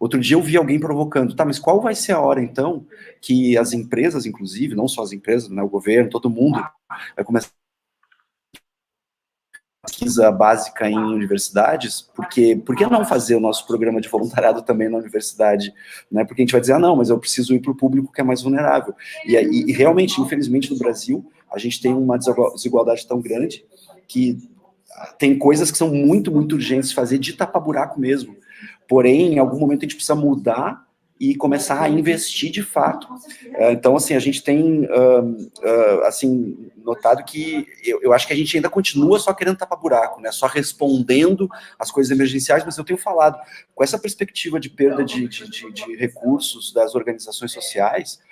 Outro dia eu vi alguém provocando, tá, mas qual vai ser a hora, então, que as empresas, inclusive, não só as empresas, né, o governo, todo mundo, vai começar a pesquisa básica em universidades, porque por que não fazer o nosso programa de voluntariado também na universidade, né, porque a gente vai dizer, não, mas eu preciso ir para o público que é mais vulnerável, e realmente, infelizmente, no Brasil, a gente tem uma desigualdade tão grande, que tem coisas que são muito, muito urgentes de fazer, de tapar buraco mesmo. Porém, em algum momento a gente precisa mudar e começar a investir de fato. Então, assim, a gente tem, assim, notado que eu acho que a gente ainda continua só querendo tapar buraco, né? Só respondendo às coisas emergenciais, mas eu tenho falado, com essa perspectiva de perda de recursos das organizações sociais,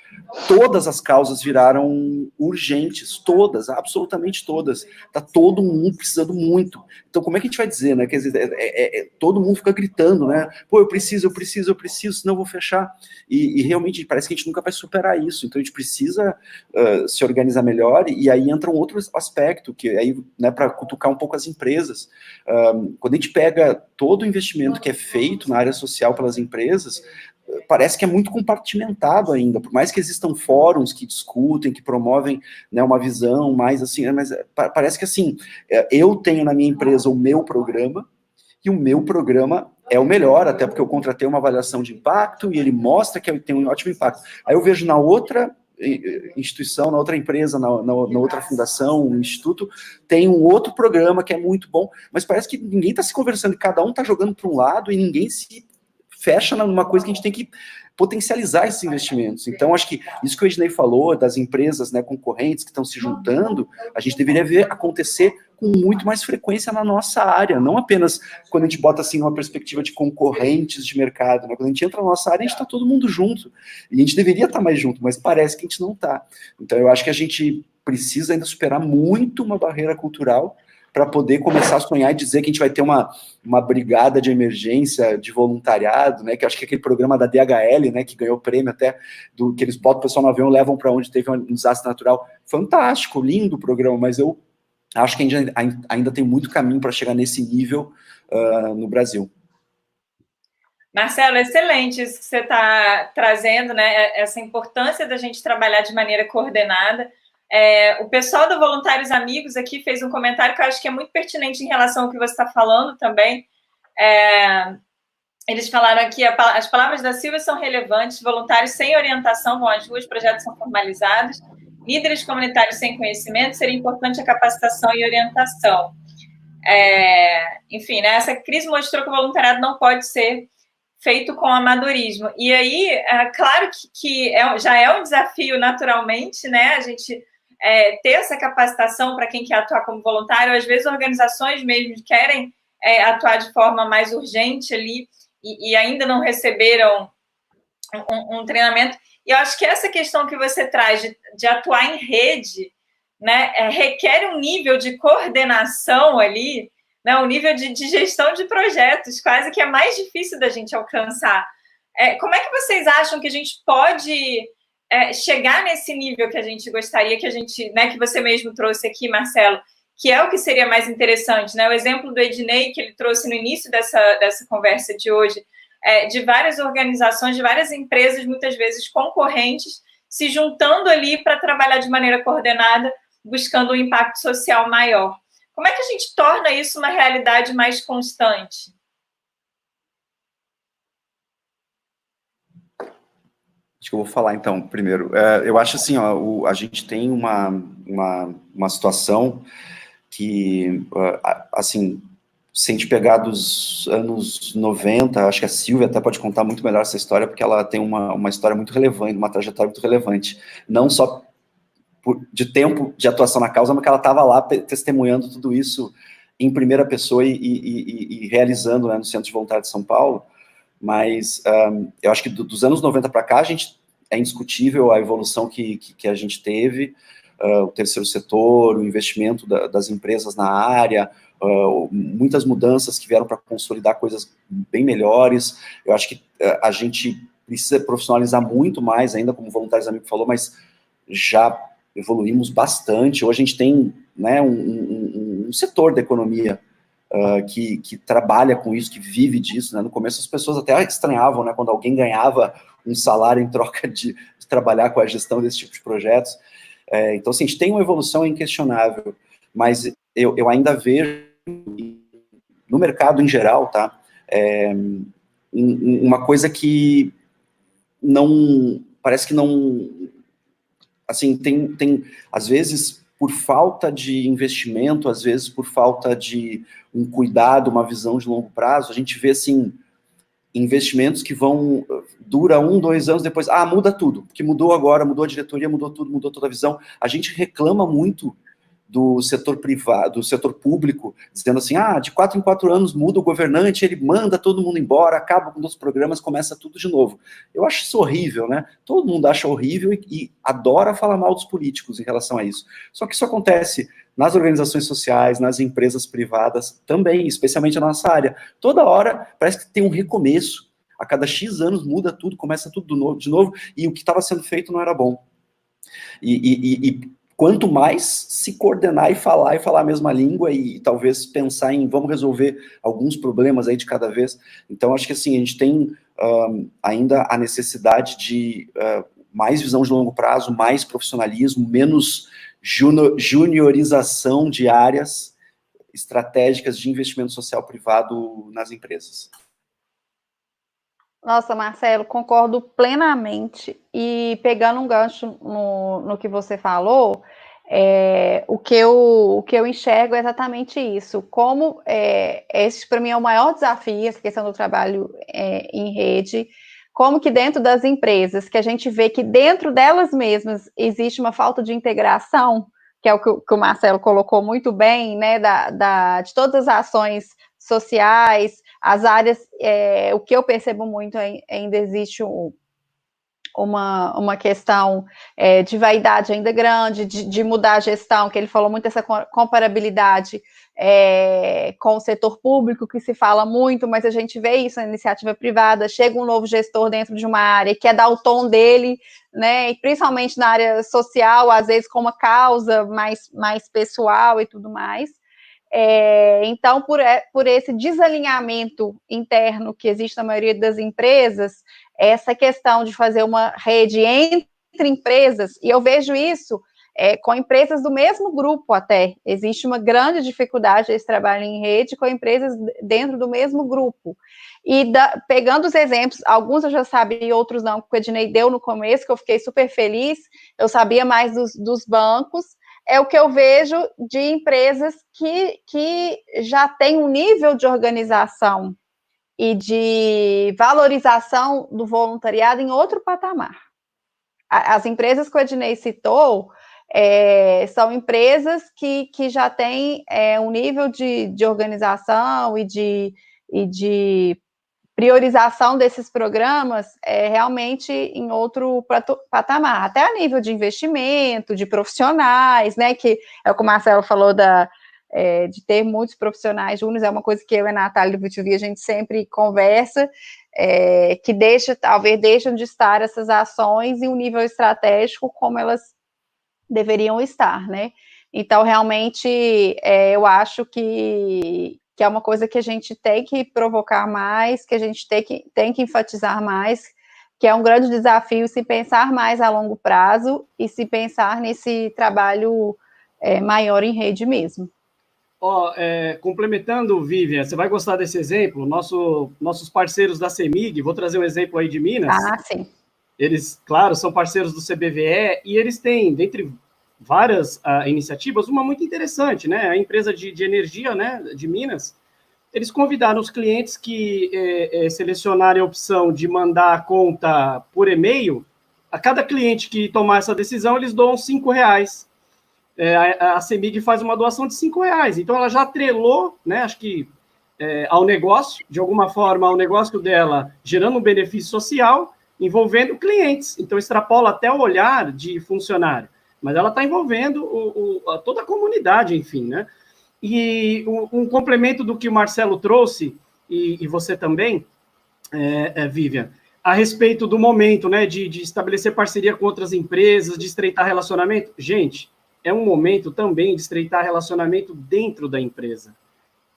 todas as causas viraram urgentes, todas, absolutamente todas. Tá todo mundo precisando muito. Então, como é que a gente vai dizer, né? Quer dizer, todo mundo fica gritando, né? Pô, eu preciso, senão eu vou fechar. E realmente parece que a gente nunca vai superar isso. Então, a gente precisa se organizar melhor. E aí entra um outro aspecto, que aí, né, para cutucar um pouco as empresas. Quando a gente pega todo o investimento que é feito na área social pelas empresas, parece que é muito compartimentado ainda, por mais que existam fóruns que discutem, que promovem, né, uma visão mais assim, mas parece que assim, eu tenho na minha empresa o meu programa, e o meu programa é o melhor, até porque eu contratei uma avaliação de impacto, e ele mostra que tem um ótimo impacto. Aí eu vejo na outra instituição, na outra empresa, na outra fundação, um instituto, tem um outro programa que é muito bom, mas parece que ninguém está se conversando, cada um está jogando para um lado, e ninguém se fecha numa coisa que a gente tem que potencializar esses investimentos. Então, acho que isso que o Ednei falou, das empresas, né, concorrentes que estão se juntando, a gente deveria ver acontecer com muito mais frequência na nossa área, não apenas quando a gente bota assim uma perspectiva de concorrentes de mercado, né? Quando a gente entra na nossa área, a gente está todo mundo junto, e a gente deveria estar mais junto, mas parece que a gente não está. Então, eu acho que a gente precisa ainda superar muito uma barreira cultural para poder começar a sonhar e dizer que a gente vai ter uma brigada de emergência, de voluntariado, né, que acho que é aquele programa da DHL, né, que ganhou prêmio até, que eles botam o pessoal no avião e levam para onde teve um desastre natural. Fantástico, lindo o programa, mas eu acho que ainda tem muito caminho para chegar nesse nível no Brasil. Marcelo, excelente isso que você está trazendo, né, essa importância da gente trabalhar de maneira coordenada. O pessoal do Voluntários Amigos aqui fez um comentário que eu acho que é muito pertinente em relação ao que você está falando também. Eles falaram aqui, as palavras da Silvia são relevantes, voluntários sem orientação vão às ruas, projetos são formalizados, líderes comunitários sem conhecimento, seria importante a capacitação e orientação. Enfim, né, essa crise mostrou que o voluntariado não pode ser feito com amadorismo. E aí, claro que já é um desafio naturalmente, né, a gente ter essa capacitação para quem quer atuar como voluntário. Às vezes, organizações mesmo querem atuar de forma mais urgente ali e ainda não receberam um treinamento. E eu acho que essa questão que você traz de atuar em rede, né, requer um nível de coordenação ali, né? O nível de gestão de projetos quase que é mais difícil da gente alcançar. Como é que vocês acham que a gente pode chegar nesse nível que a gente gostaria, que a gente, né, que você mesmo trouxe aqui, Marcelo, que é o que seria mais interessante, né? O exemplo do Ednei, que ele trouxe no início dessa conversa de hoje, de várias organizações, de várias empresas, muitas vezes concorrentes, se juntando ali para trabalhar de maneira coordenada, buscando um impacto social maior. Como é que a gente torna isso uma realidade mais constante? Acho que eu vou falar, então, primeiro. Eu acho assim, ó, a gente tem uma situação que, assim, se a gente pegar dos anos 90, acho que a Silvia até pode contar muito melhor essa história, porque ela tem uma história muito relevante, uma trajetória muito relevante, não só de tempo de atuação na causa, mas que ela estava lá testemunhando tudo isso em primeira pessoa e realizando, né, no Centro de Voluntários de São Paulo. Mas eu acho que dos anos 90 para cá, é indiscutível a evolução que a gente teve, o terceiro setor, o investimento das empresas na área, muitas mudanças que vieram para consolidar coisas bem melhores. Eu acho que a gente precisa profissionalizar muito mais ainda, como o Voluntários Amigo falou, mas já evoluímos bastante. Hoje a gente tem, né, um setor da economia que trabalha com isso, que vive disso, né? No começo as pessoas até estranhavam, né, quando alguém ganhava um salário em troca de trabalhar com a gestão desse tipo de projetos. Então, assim, a gente tem uma evolução inquestionável, mas eu ainda vejo, no mercado em geral, tá, uma coisa que parece que não, assim, tem às vezes, por falta de investimento, às vezes por falta de um cuidado, uma visão de longo prazo, a gente vê, assim, investimentos que dura 1, 2 anos, depois, muda tudo, porque mudou agora, mudou a diretoria, mudou tudo, mudou toda a visão. A gente reclama muito do setor privado, do setor público, dizendo assim, de 4 em 4 anos muda o governante, ele manda todo mundo embora, acaba com os programas, começa tudo de novo. Eu acho isso horrível, né? Todo mundo acha horrível e adora falar mal dos políticos em relação a isso. Só que isso acontece nas organizações sociais, nas empresas privadas também, especialmente na nossa área. Toda hora parece que tem um recomeço. A cada X anos muda tudo, começa tudo de novo, e o que estava sendo feito não era bom. E quanto mais se coordenar e falar a mesma língua e talvez pensar em vamos resolver alguns problemas aí de cada vez. Então, acho que assim, a gente tem ainda a necessidade de mais visão de longo prazo, mais profissionalismo, menos juniorização de áreas estratégicas de investimento social privado nas empresas. Nossa, Marcelo, concordo plenamente. E pegando um gancho no que você falou, o que eu enxergo é exatamente isso. Como esse, para mim, é o maior desafio, essa questão do trabalho em rede, como que dentro das empresas, que a gente vê que dentro delas mesmas existe uma falta de integração, que é o que o Marcelo colocou muito bem, né, de todas as ações sociais, as áreas, o que eu percebo muito ainda existe uma questão de vaidade ainda grande, de mudar a gestão, que ele falou muito dessa comparabilidade com o setor público, que se fala muito, mas a gente vê isso na iniciativa privada, chega um novo gestor dentro de uma área, quer dar o tom dele, né, e principalmente na área social, às vezes com uma causa mais pessoal e tudo mais. Então, por esse desalinhamento interno que existe na maioria das empresas, essa questão de fazer uma rede entre empresas, e eu vejo isso com empresas do mesmo grupo até, existe uma grande dificuldade desse trabalho em rede com empresas dentro do mesmo grupo. E pegando os exemplos, alguns eu já sabia, outros não, que o Ednei deu no começo, que eu fiquei super feliz, eu sabia mais dos bancos, é o que eu vejo de empresas que já têm um nível de organização e de valorização do voluntariado em outro patamar. As empresas que o Ednei citou são empresas que já têm um nível de organização e de priorização desses programas realmente em outro patamar, até a nível de investimento, de profissionais, né, que é o que o Marcelo falou de ter muitos profissionais júniores, é uma coisa que eu e a Natália do B2B a gente sempre conversa, que talvez deixam de estar essas ações em um nível estratégico como elas deveriam estar, né? Então, realmente, eu acho que é uma coisa que a gente tem que provocar mais, que a gente tem que enfatizar mais, que é um grande desafio se pensar mais a longo prazo e se pensar nesse trabalho maior em rede mesmo. Complementando, Vivian, você vai gostar desse exemplo, nossos parceiros da CEMIG, vou trazer um exemplo aí de Minas. Ah, sim. Eles, claro, são parceiros do CBVE e eles têm, dentre várias iniciativas, uma muito interessante, né? A empresa de energia, né, de Minas, eles convidaram os clientes que selecionarem a opção de mandar a conta por e-mail. A cada cliente que tomar essa decisão, eles doam R$5. A CEMIG faz uma doação de R$5. Então, ela já atrelou, né, acho que ao negócio, de alguma forma, ao negócio dela, gerando um benefício social, envolvendo clientes. Então, extrapola até o olhar de funcionário. Mas ela está envolvendo toda a comunidade, enfim, né? E um complemento do que o Marcelo trouxe, e você também, Vivian, a respeito do momento, né, de estabelecer parceria com outras empresas, de estreitar relacionamento. Gente, é um momento também de estreitar relacionamento dentro da empresa,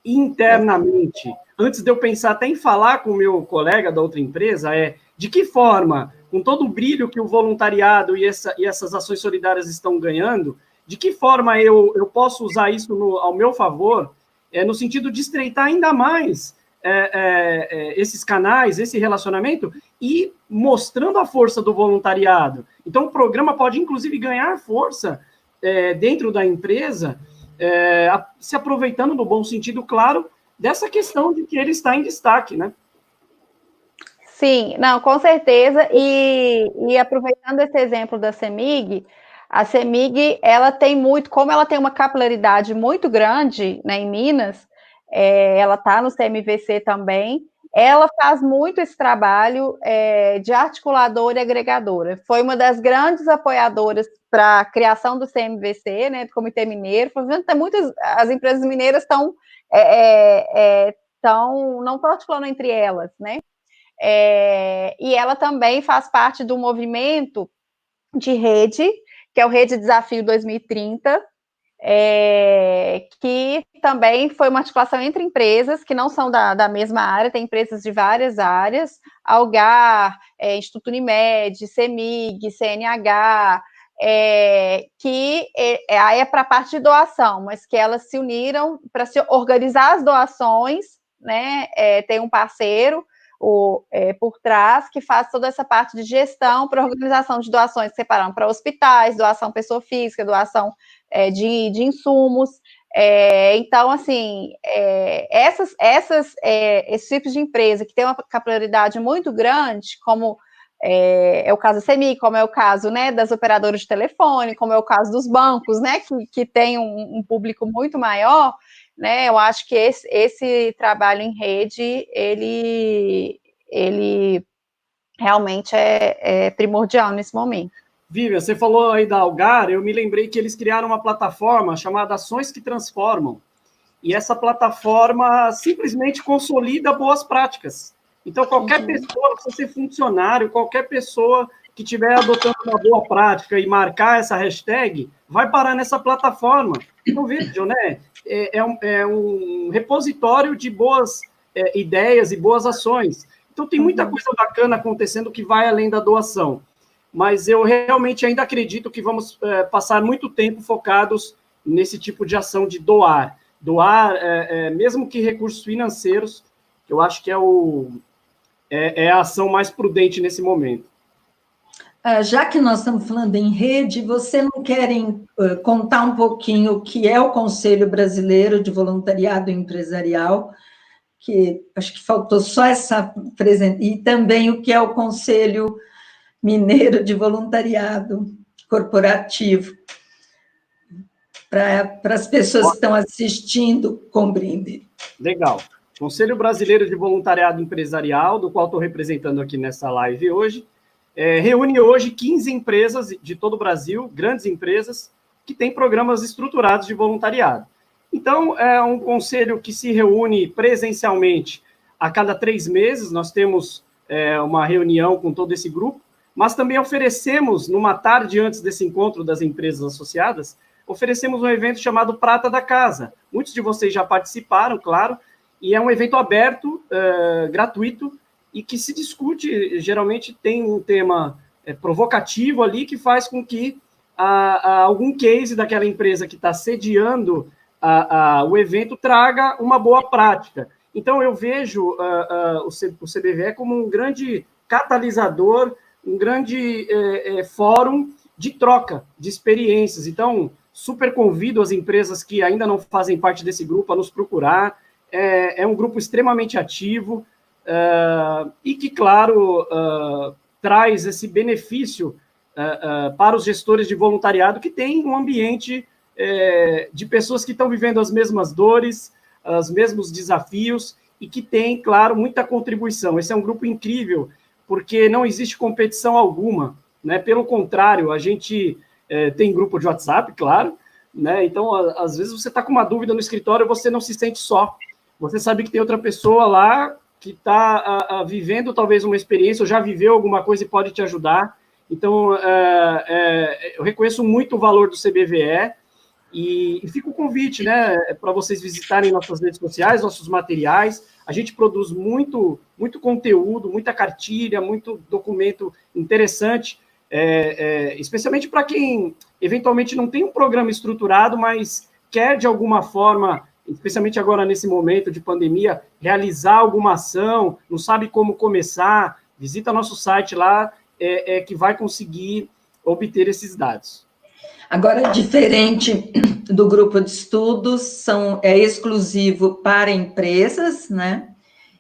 internamente. Antes de eu pensar até em falar com o meu colega da outra empresa, de que forma, com todo o brilho que o voluntariado e essas ações solidárias estão ganhando, de que forma eu posso usar isso ao meu favor, no sentido de estreitar ainda mais esses canais, esse relacionamento, e mostrando a força do voluntariado. Então, o programa pode, inclusive, ganhar força dentro da empresa, se aproveitando, no bom sentido, claro, dessa questão de que ele está em destaque, né? Sim, não, com certeza, e aproveitando esse exemplo da CEMIG, a CEMIG, ela tem muito, como ela tem uma capilaridade muito grande, né, em Minas, ela está no CMVC também, ela faz muito esse trabalho de articuladora e agregadora. Foi uma das grandes apoiadoras para a criação do CMVC, né, do Comitê Mineiro. As empresas mineiras estão não estão articulando entre elas, né? E ela também faz parte do movimento de rede, que é o Rede Desafio 2030, que também foi uma articulação entre empresas que não são da mesma área, tem empresas de várias áreas, Algar, Instituto Unimed, CEMIG, CNH, que aí é para a parte de doação, mas que elas se uniram para se organizar as doações, né? Tem um parceiro por trás, que faz toda essa parte de gestão para organização de doações, separando para hospitais, doação pessoa física, doação de insumos. Então, assim, esses tipos de empresa que tem uma capilaridade muito grande, como é o caso da CEMIG, como é o caso, né, das operadoras de telefone, como é o caso dos bancos, né, que tem um público muito maior, né, eu acho que esse trabalho em rede, ele realmente é primordial nesse momento. Vivian, você falou aí da Algar, eu me lembrei que eles criaram uma plataforma chamada Ações que Transformam, e essa plataforma simplesmente consolida boas práticas. Então, qualquer pessoa, precisa ser funcionário, qualquer pessoa que estiver adotando uma boa prática e marcar essa hashtag, vai parar nessa plataforma. Então, vejam, né? É um repositório de boas ideias e boas ações. Então, tem muita coisa bacana acontecendo que vai além da doação. Mas eu realmente ainda acredito que vamos passar muito tempo focados nesse tipo de ação de doar. Doar, mesmo que recursos financeiros, eu acho que é a ação mais prudente nesse momento. Já que nós estamos falando em rede, vocês não querem contar um pouquinho o que é o Conselho Brasileiro de Voluntariado Empresarial, que acho que faltou só essa presença, e também o que é o Conselho Mineiro de Voluntariado Corporativo, para as pessoas que estão assistindo compreender. Legal. Conselho Brasileiro de Voluntariado Empresarial, do qual estou representando aqui nessa live hoje, reúne hoje 15 empresas de todo o Brasil, grandes empresas, que têm programas estruturados de voluntariado. Então, é um conselho que se reúne presencialmente a cada 3 meses, nós temos uma reunião com todo esse grupo, mas também oferecemos, numa tarde antes desse encontro das empresas associadas, oferecemos um evento chamado Prata da Casa. Muitos de vocês já participaram, claro, e é um evento aberto, gratuito, e que se discute, geralmente tem um tema provocativo ali, que faz com que algum case daquela empresa que está sediando o evento traga uma boa prática. Então, eu vejo o CBVE como um grande catalisador, um grande fórum de troca de experiências. Então, super convido as empresas que ainda não fazem parte desse grupo a nos procurar. É um grupo extremamente ativo e que, claro, traz esse benefício para os gestores de voluntariado que têm um ambiente de pessoas que estão vivendo as mesmas dores, os mesmos desafios e que tem, claro, muita contribuição. Esse é um grupo incrível, porque não existe competição alguma, né? Pelo contrário, a gente tem grupo de WhatsApp, claro, né? Então, às vezes você está com uma dúvida no escritório e você não se sente só. Você sabe que tem outra pessoa lá que está vivendo talvez uma experiência ou já viveu alguma coisa e pode te ajudar. Então, eu reconheço muito o valor do CBVE e fica o convite, né, para vocês visitarem nossas redes sociais, nossos materiais. A gente produz muito conteúdo, muita cartilha, muito documento interessante, especialmente para quem eventualmente não tem um programa estruturado, mas quer de alguma forma, especialmente agora nesse momento de pandemia, realizar alguma ação, não sabe como começar, visita nosso site lá, que vai conseguir obter esses dados. Agora, diferente do grupo de estudos, é exclusivo para empresas, né?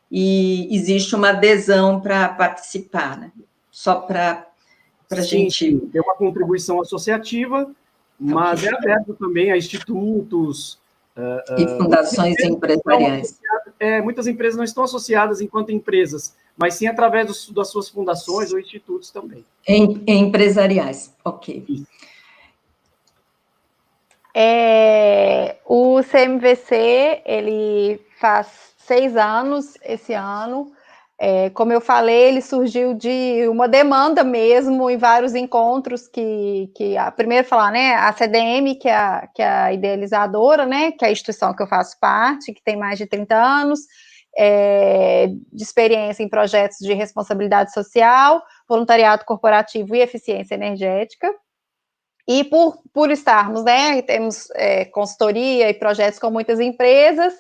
E existe uma adesão para participar, né? Só para a gente... Tem uma contribuição associativa, mas é aberto também a institutos... e fundações empresariais. Muitas empresas não estão associadas enquanto empresas, mas sim através das suas fundações ou institutos também. Empresariais, ok. Isso. O CMVC, ele faz 6 anos esse ano. Como eu falei, ele surgiu de uma demanda mesmo em vários encontros primeiro falar, né, a CDM, que é a idealizadora, né, que é a instituição que eu faço parte, que tem mais de 30 anos de experiência em projetos de responsabilidade social, voluntariado corporativo e eficiência energética. E por estarmos, né, temos consultoria e projetos com muitas empresas,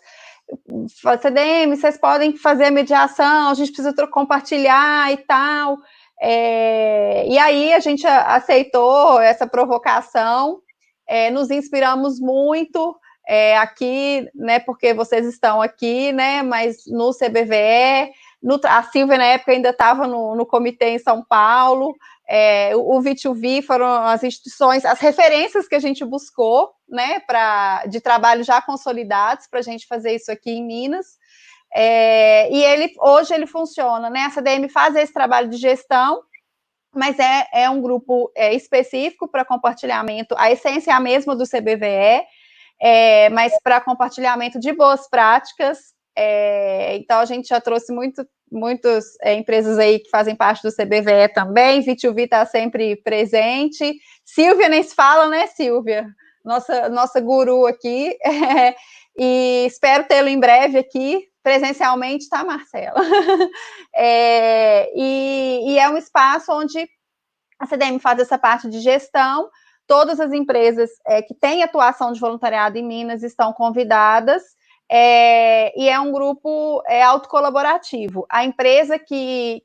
CDM, vocês podem fazer a mediação, a gente precisa compartilhar e tal. E aí a gente aceitou essa provocação, nos inspiramos muito aqui, né, porque vocês estão aqui, né, mas no CBVE, a Silvia na época ainda estava no comitê em São Paulo, o V2V foram as instituições, as referências que a gente buscou, né, de trabalho já consolidados para a gente fazer isso aqui em Minas, e hoje ele funciona, né, a CDM faz esse trabalho de gestão, mas é um grupo específico para compartilhamento, a essência é a mesma do CBVE, mas para compartilhamento de boas práticas. Então a gente já trouxe muitas empresas aí que fazem parte do CBVE também, V2V está sempre presente, Silvia nem se fala, né, Silvia? Nossa guru aqui, e espero tê-lo em breve aqui, presencialmente, tá, Marcela? E é um espaço onde a CDM faz essa parte de gestão, todas as empresas que têm atuação de voluntariado em Minas estão convidadas, e é um grupo autocolaborativo. A empresa que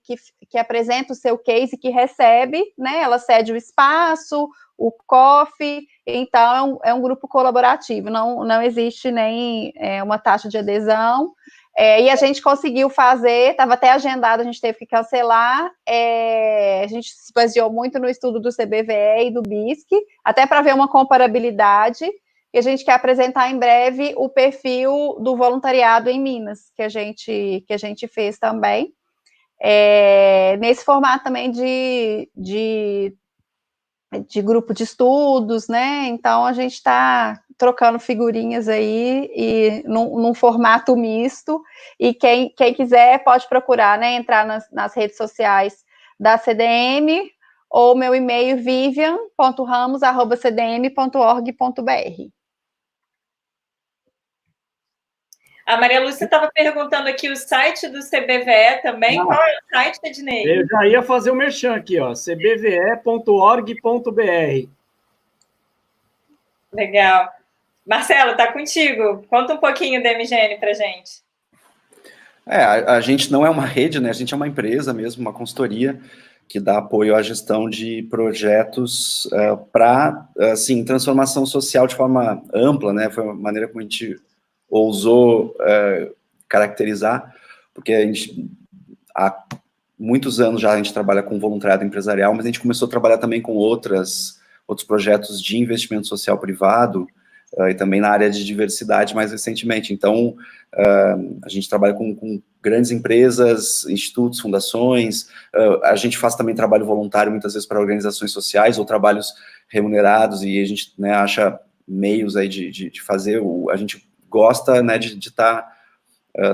apresenta o seu case, que recebe, né, ela cede o espaço, o coffee, então é um grupo colaborativo, não existe nem uma taxa de adesão, e a gente conseguiu fazer, estava até agendado, a gente teve que cancelar, a gente se baseou muito no estudo do CBVE e do BISC, até para ver uma comparabilidade, e a gente quer apresentar em breve o perfil do voluntariado em Minas, que a gente fez também, nesse formato também de grupo de estudos, né? Então a gente está trocando figurinhas aí e num formato misto. E quem quiser pode procurar, né? Entrar nas redes sociais da CDM ou meu e-mail vivian.ramos@cdm.org.br. A Maria Lúcia estava perguntando aqui o site do CBVE também. Qual é o site, Ednei? Eu já ia fazer o merchan aqui, ó, cbve.org.br. Legal. Marcelo, tá contigo. Conta um pouquinho da MGN para gente. A gente não é uma rede, né? A gente é uma empresa mesmo, uma consultoria que dá apoio à gestão de projetos para, assim, transformação social de forma ampla, né? Foi a maneira como a gente ousou caracterizar, porque a gente, há muitos anos já a gente trabalha com voluntariado empresarial, mas a gente começou a trabalhar também com outros projetos de investimento social privado, e também na área de diversidade mais recentemente. Então, a gente trabalha com grandes empresas, institutos, fundações, a gente faz também trabalho voluntário, muitas vezes para organizações sociais ou trabalhos remunerados, e a gente, né, acha meios aí de fazer, a gente gosta, né, de estar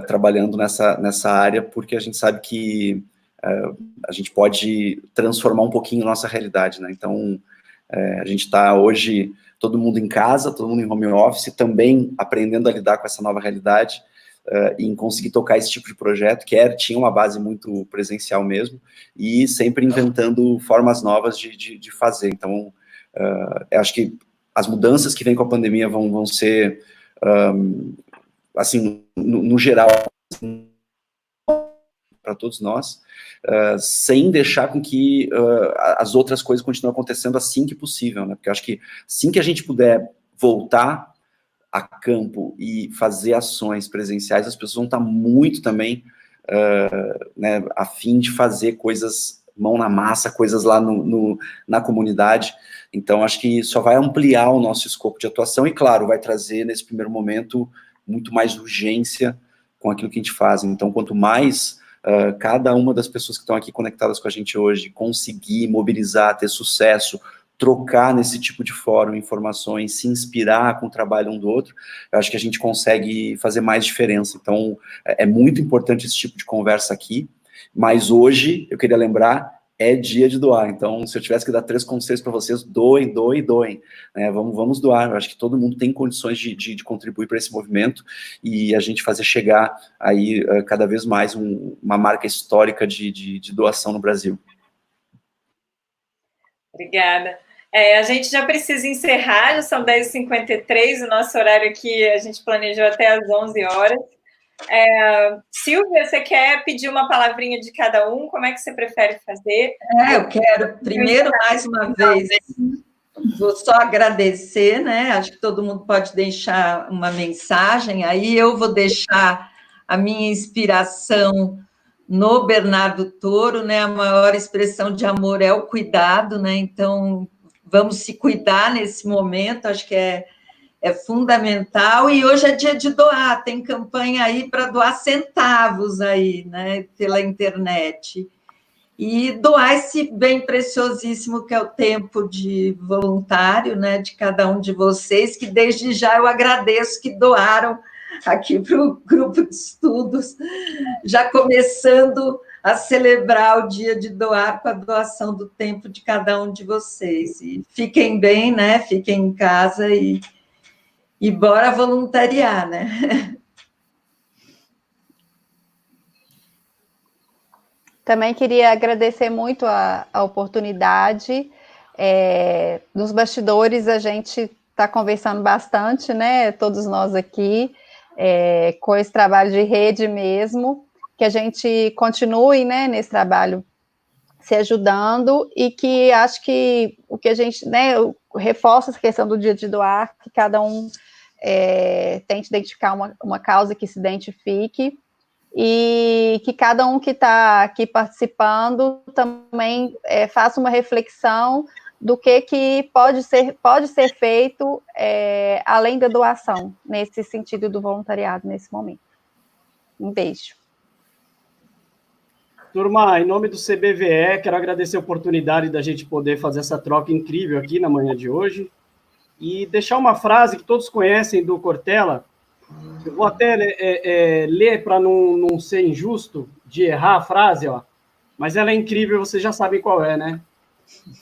trabalhando nessa área, porque a gente sabe que a gente pode transformar um pouquinho a nossa realidade, né? Então, a gente está hoje, todo mundo em casa, todo mundo em home office, também aprendendo a lidar com essa nova realidade, e em conseguir tocar esse tipo de projeto, que tinha uma base muito presencial mesmo, e sempre inventando formas novas de fazer. Então, eu acho que as mudanças que vêm com a pandemia vão ser, assim, no geral, para todos nós, sem deixar com que as outras coisas continuem acontecendo assim que possível, né? Porque eu acho que assim que a gente puder voltar a campo e fazer ações presenciais, as pessoas vão estar muito também né, a fim de fazer coisas mão na massa, coisas lá na comunidade. Então, acho que só vai ampliar o nosso escopo de atuação e, claro, vai trazer, nesse primeiro momento, muito mais urgência com aquilo que a gente faz. Então, quanto mais cada uma das pessoas que estão aqui conectadas com a gente hoje conseguir mobilizar, ter sucesso, trocar nesse tipo de fórum informações, se inspirar com o trabalho um do outro, eu acho que a gente consegue fazer mais diferença. Então, é muito importante esse tipo de conversa aqui, mas hoje, eu queria lembrar, é dia de doar. Então, se eu tivesse que dar 3 conselhos para vocês, doem, doem, doem. Né? Vamos doar. Eu acho que todo mundo tem condições de contribuir para esse movimento e a gente fazer chegar aí cada vez mais uma marca histórica de doação no Brasil. Obrigada. A gente já precisa encerrar, já são 10h53, o nosso horário aqui a gente planejou até às 11 horas. Silvia, você quer pedir uma palavrinha de cada um? Como é que você prefere fazer? Eu quero, primeiro, mais uma vez, vou só agradecer, né? Acho que todo mundo pode deixar uma mensagem, aí eu vou deixar a minha inspiração no Bernardo Toro, né? A maior expressão de amor é o cuidado, né? Então, vamos se cuidar nesse momento, acho que é fundamental, e hoje é dia de doar, tem campanha aí para doar centavos aí, né, pela internet, e doar esse bem preciosíssimo que é o tempo de voluntário, né, de cada um de vocês, que desde já eu agradeço que doaram aqui para o grupo de estudos, já começando a celebrar o dia de doar com a doação do tempo de cada um de vocês. E fiquem bem, né, fiquem em casa e bora voluntariar, né? Também queria agradecer muito a oportunidade. Nos bastidores, a gente está conversando bastante, né? Todos nós aqui, com esse trabalho de rede mesmo, que a gente continue, né, nesse trabalho se ajudando e que acho que o que a gente, né, reforça essa questão do dia de doar, que cada um tente identificar uma causa que se identifique e que cada um que está aqui participando também faça uma reflexão do que pode ser feito além da doação, nesse sentido do voluntariado, nesse momento. Um beijo. Turma, em nome do CBVE, quero agradecer a oportunidade da gente poder fazer essa troca incrível aqui na manhã de hoje e deixar uma frase que todos conhecem do Cortella. Eu vou até ler para não ser injusto de errar a frase, ó, mas ela é incrível, vocês já sabem qual é, né?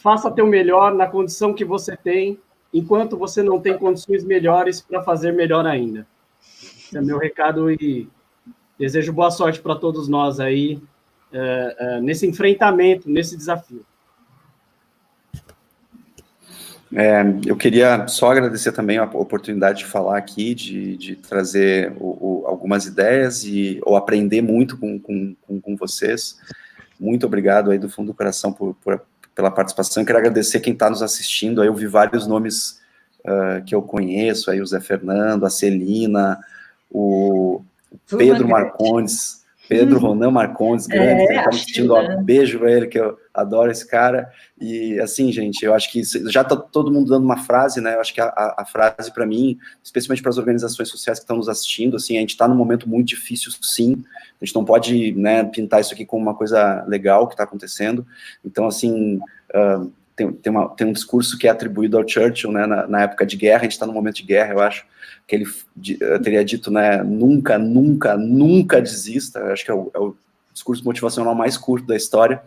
Faça teu melhor na condição que você tem, enquanto você não tem condições melhores para fazer melhor ainda. Esse é meu recado e desejo boa sorte para todos nós aí, nesse enfrentamento, nesse desafio. Eu queria só agradecer também a oportunidade de falar aqui, de trazer algumas ideias ou aprender muito com vocês. Muito obrigado aí do fundo do coração pela participação. Eu quero agradecer quem está nos assistindo. Aí eu vi vários nomes que eu conheço, aí o Zé Fernando, a Celina, o Pedro Marcondes, Pedro Ronan Marcondes, grande, ele está me assistindo, ó, beijo para ele, que eu adoro esse cara. E assim, gente, eu acho que já está todo mundo dando uma frase, né? Eu acho que a frase para mim, especialmente para as organizações sociais que estão nos assistindo, assim, a gente está num momento muito difícil, sim. A gente não pode, né, pintar isso aqui como uma coisa legal que está acontecendo. Então, assim, tem um discurso que é atribuído ao Churchill, né, na época de guerra. A gente está num momento de guerra, eu acho, que ele teria dito, né, nunca, nunca, nunca desista. Eu acho que é o discurso motivacional mais curto da história.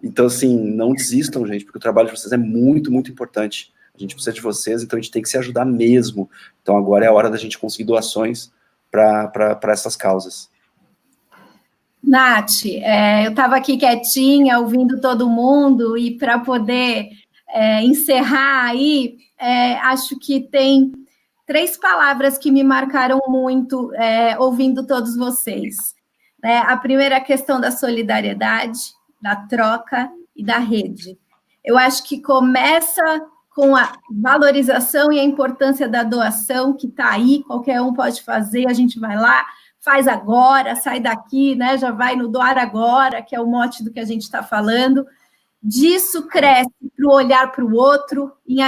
Então, assim, não desistam, gente, porque o trabalho de vocês é muito, muito importante. A gente precisa de vocês, então a gente tem que se ajudar mesmo. Então, agora é a hora da gente conseguir doações para essas causas. Nath, eu estava aqui quietinha, ouvindo todo mundo, e para poder encerrar aí, acho que tem 3 palavras que me marcaram muito ouvindo todos vocês. A primeira é a questão da solidariedade, da troca e da rede. Eu acho que começa com a valorização e a importância da doação, que está aí, qualquer um pode fazer, a gente vai lá, faz agora, sai daqui, né? Já vai no doar agora, que é o mote do que a gente está falando. Disso cresce para o olhar para o outro, e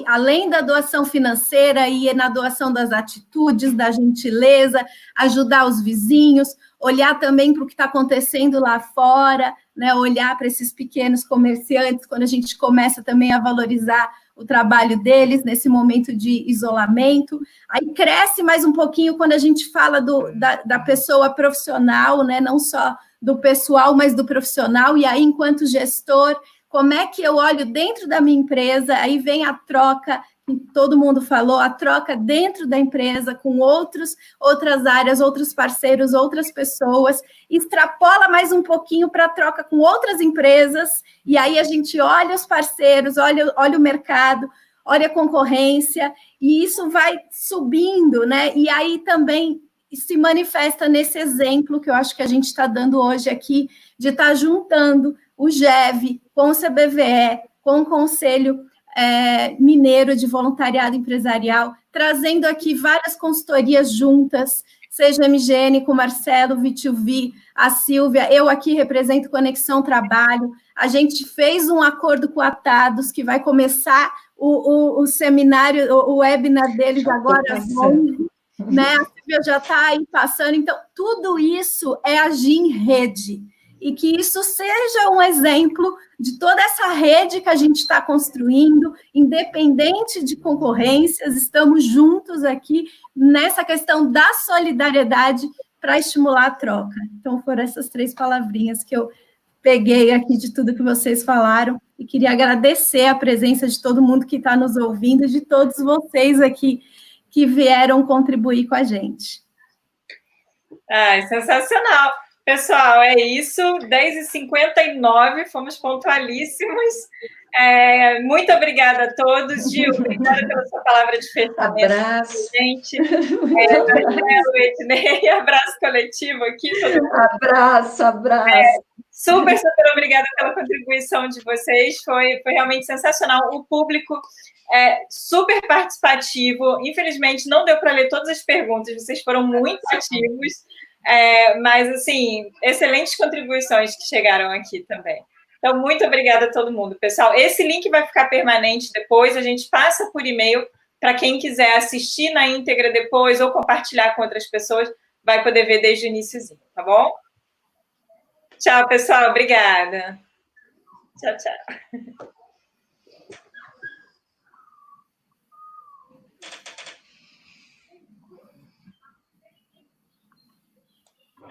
além da doação financeira, e na doação das atitudes, da gentileza, ajudar os vizinhos, olhar também para o que está acontecendo lá fora, né? Olhar para esses pequenos comerciantes, quando a gente começa também a valorizar o trabalho deles nesse momento de isolamento. Aí cresce mais um pouquinho quando a gente fala da pessoa profissional, né? Não só do pessoal, mas do profissional. E aí, enquanto gestor, como é que eu olho dentro da minha empresa? Aí vem a troca, que todo mundo falou, a troca dentro da empresa com outras áreas, outros parceiros, outras pessoas, extrapola mais um pouquinho para a troca com outras empresas, e aí a gente olha os parceiros, olha o mercado, olha a concorrência, e isso vai subindo, né? E aí também se manifesta nesse exemplo que eu acho que a gente está dando hoje aqui, de estar juntando o GEV com o CBVE, com o Conselho Mineiro de Voluntariado Empresarial, trazendo aqui várias consultorias juntas, seja a MGN com o Marcelo, V2V, a Silvia, eu aqui represento Conexão Trabalho, a gente fez um acordo com a Atados, que vai começar o seminário, o webinar deles agora às 11, né? A Silvia já está aí passando, então tudo isso é agir em rede, e que isso seja um exemplo de toda essa rede que a gente está construindo, independente de concorrências, estamos juntos aqui nessa questão da solidariedade para estimular a troca. Então, foram essas 3 palavrinhas que eu peguei aqui de tudo que vocês falaram, e queria agradecer a presença de todo mundo que está nos ouvindo, de todos vocês aqui que vieram contribuir com a gente. Sensacional. Pessoal, é isso, 10h59, fomos pontualíssimos. Muito obrigada a todos. Gil, obrigada pela sua palavra de fechamento. Abraço. Gente. Marcelo, Ednei, abraço coletivo aqui. Todo mundo. Abraço. Super obrigada pela contribuição de vocês, foi realmente sensacional. O público é super participativo, infelizmente não deu para ler todas as perguntas, vocês foram muito ativos, mas, assim, excelentes contribuições que chegaram aqui também. Então, muito obrigada a todo mundo. Pessoal, esse link vai ficar permanente depois, a gente passa por e-mail para quem quiser assistir na íntegra depois ou compartilhar com outras pessoas, vai poder ver desde o iniciozinho, tá bom? Tchau, pessoal. Obrigada. Tchau, tchau.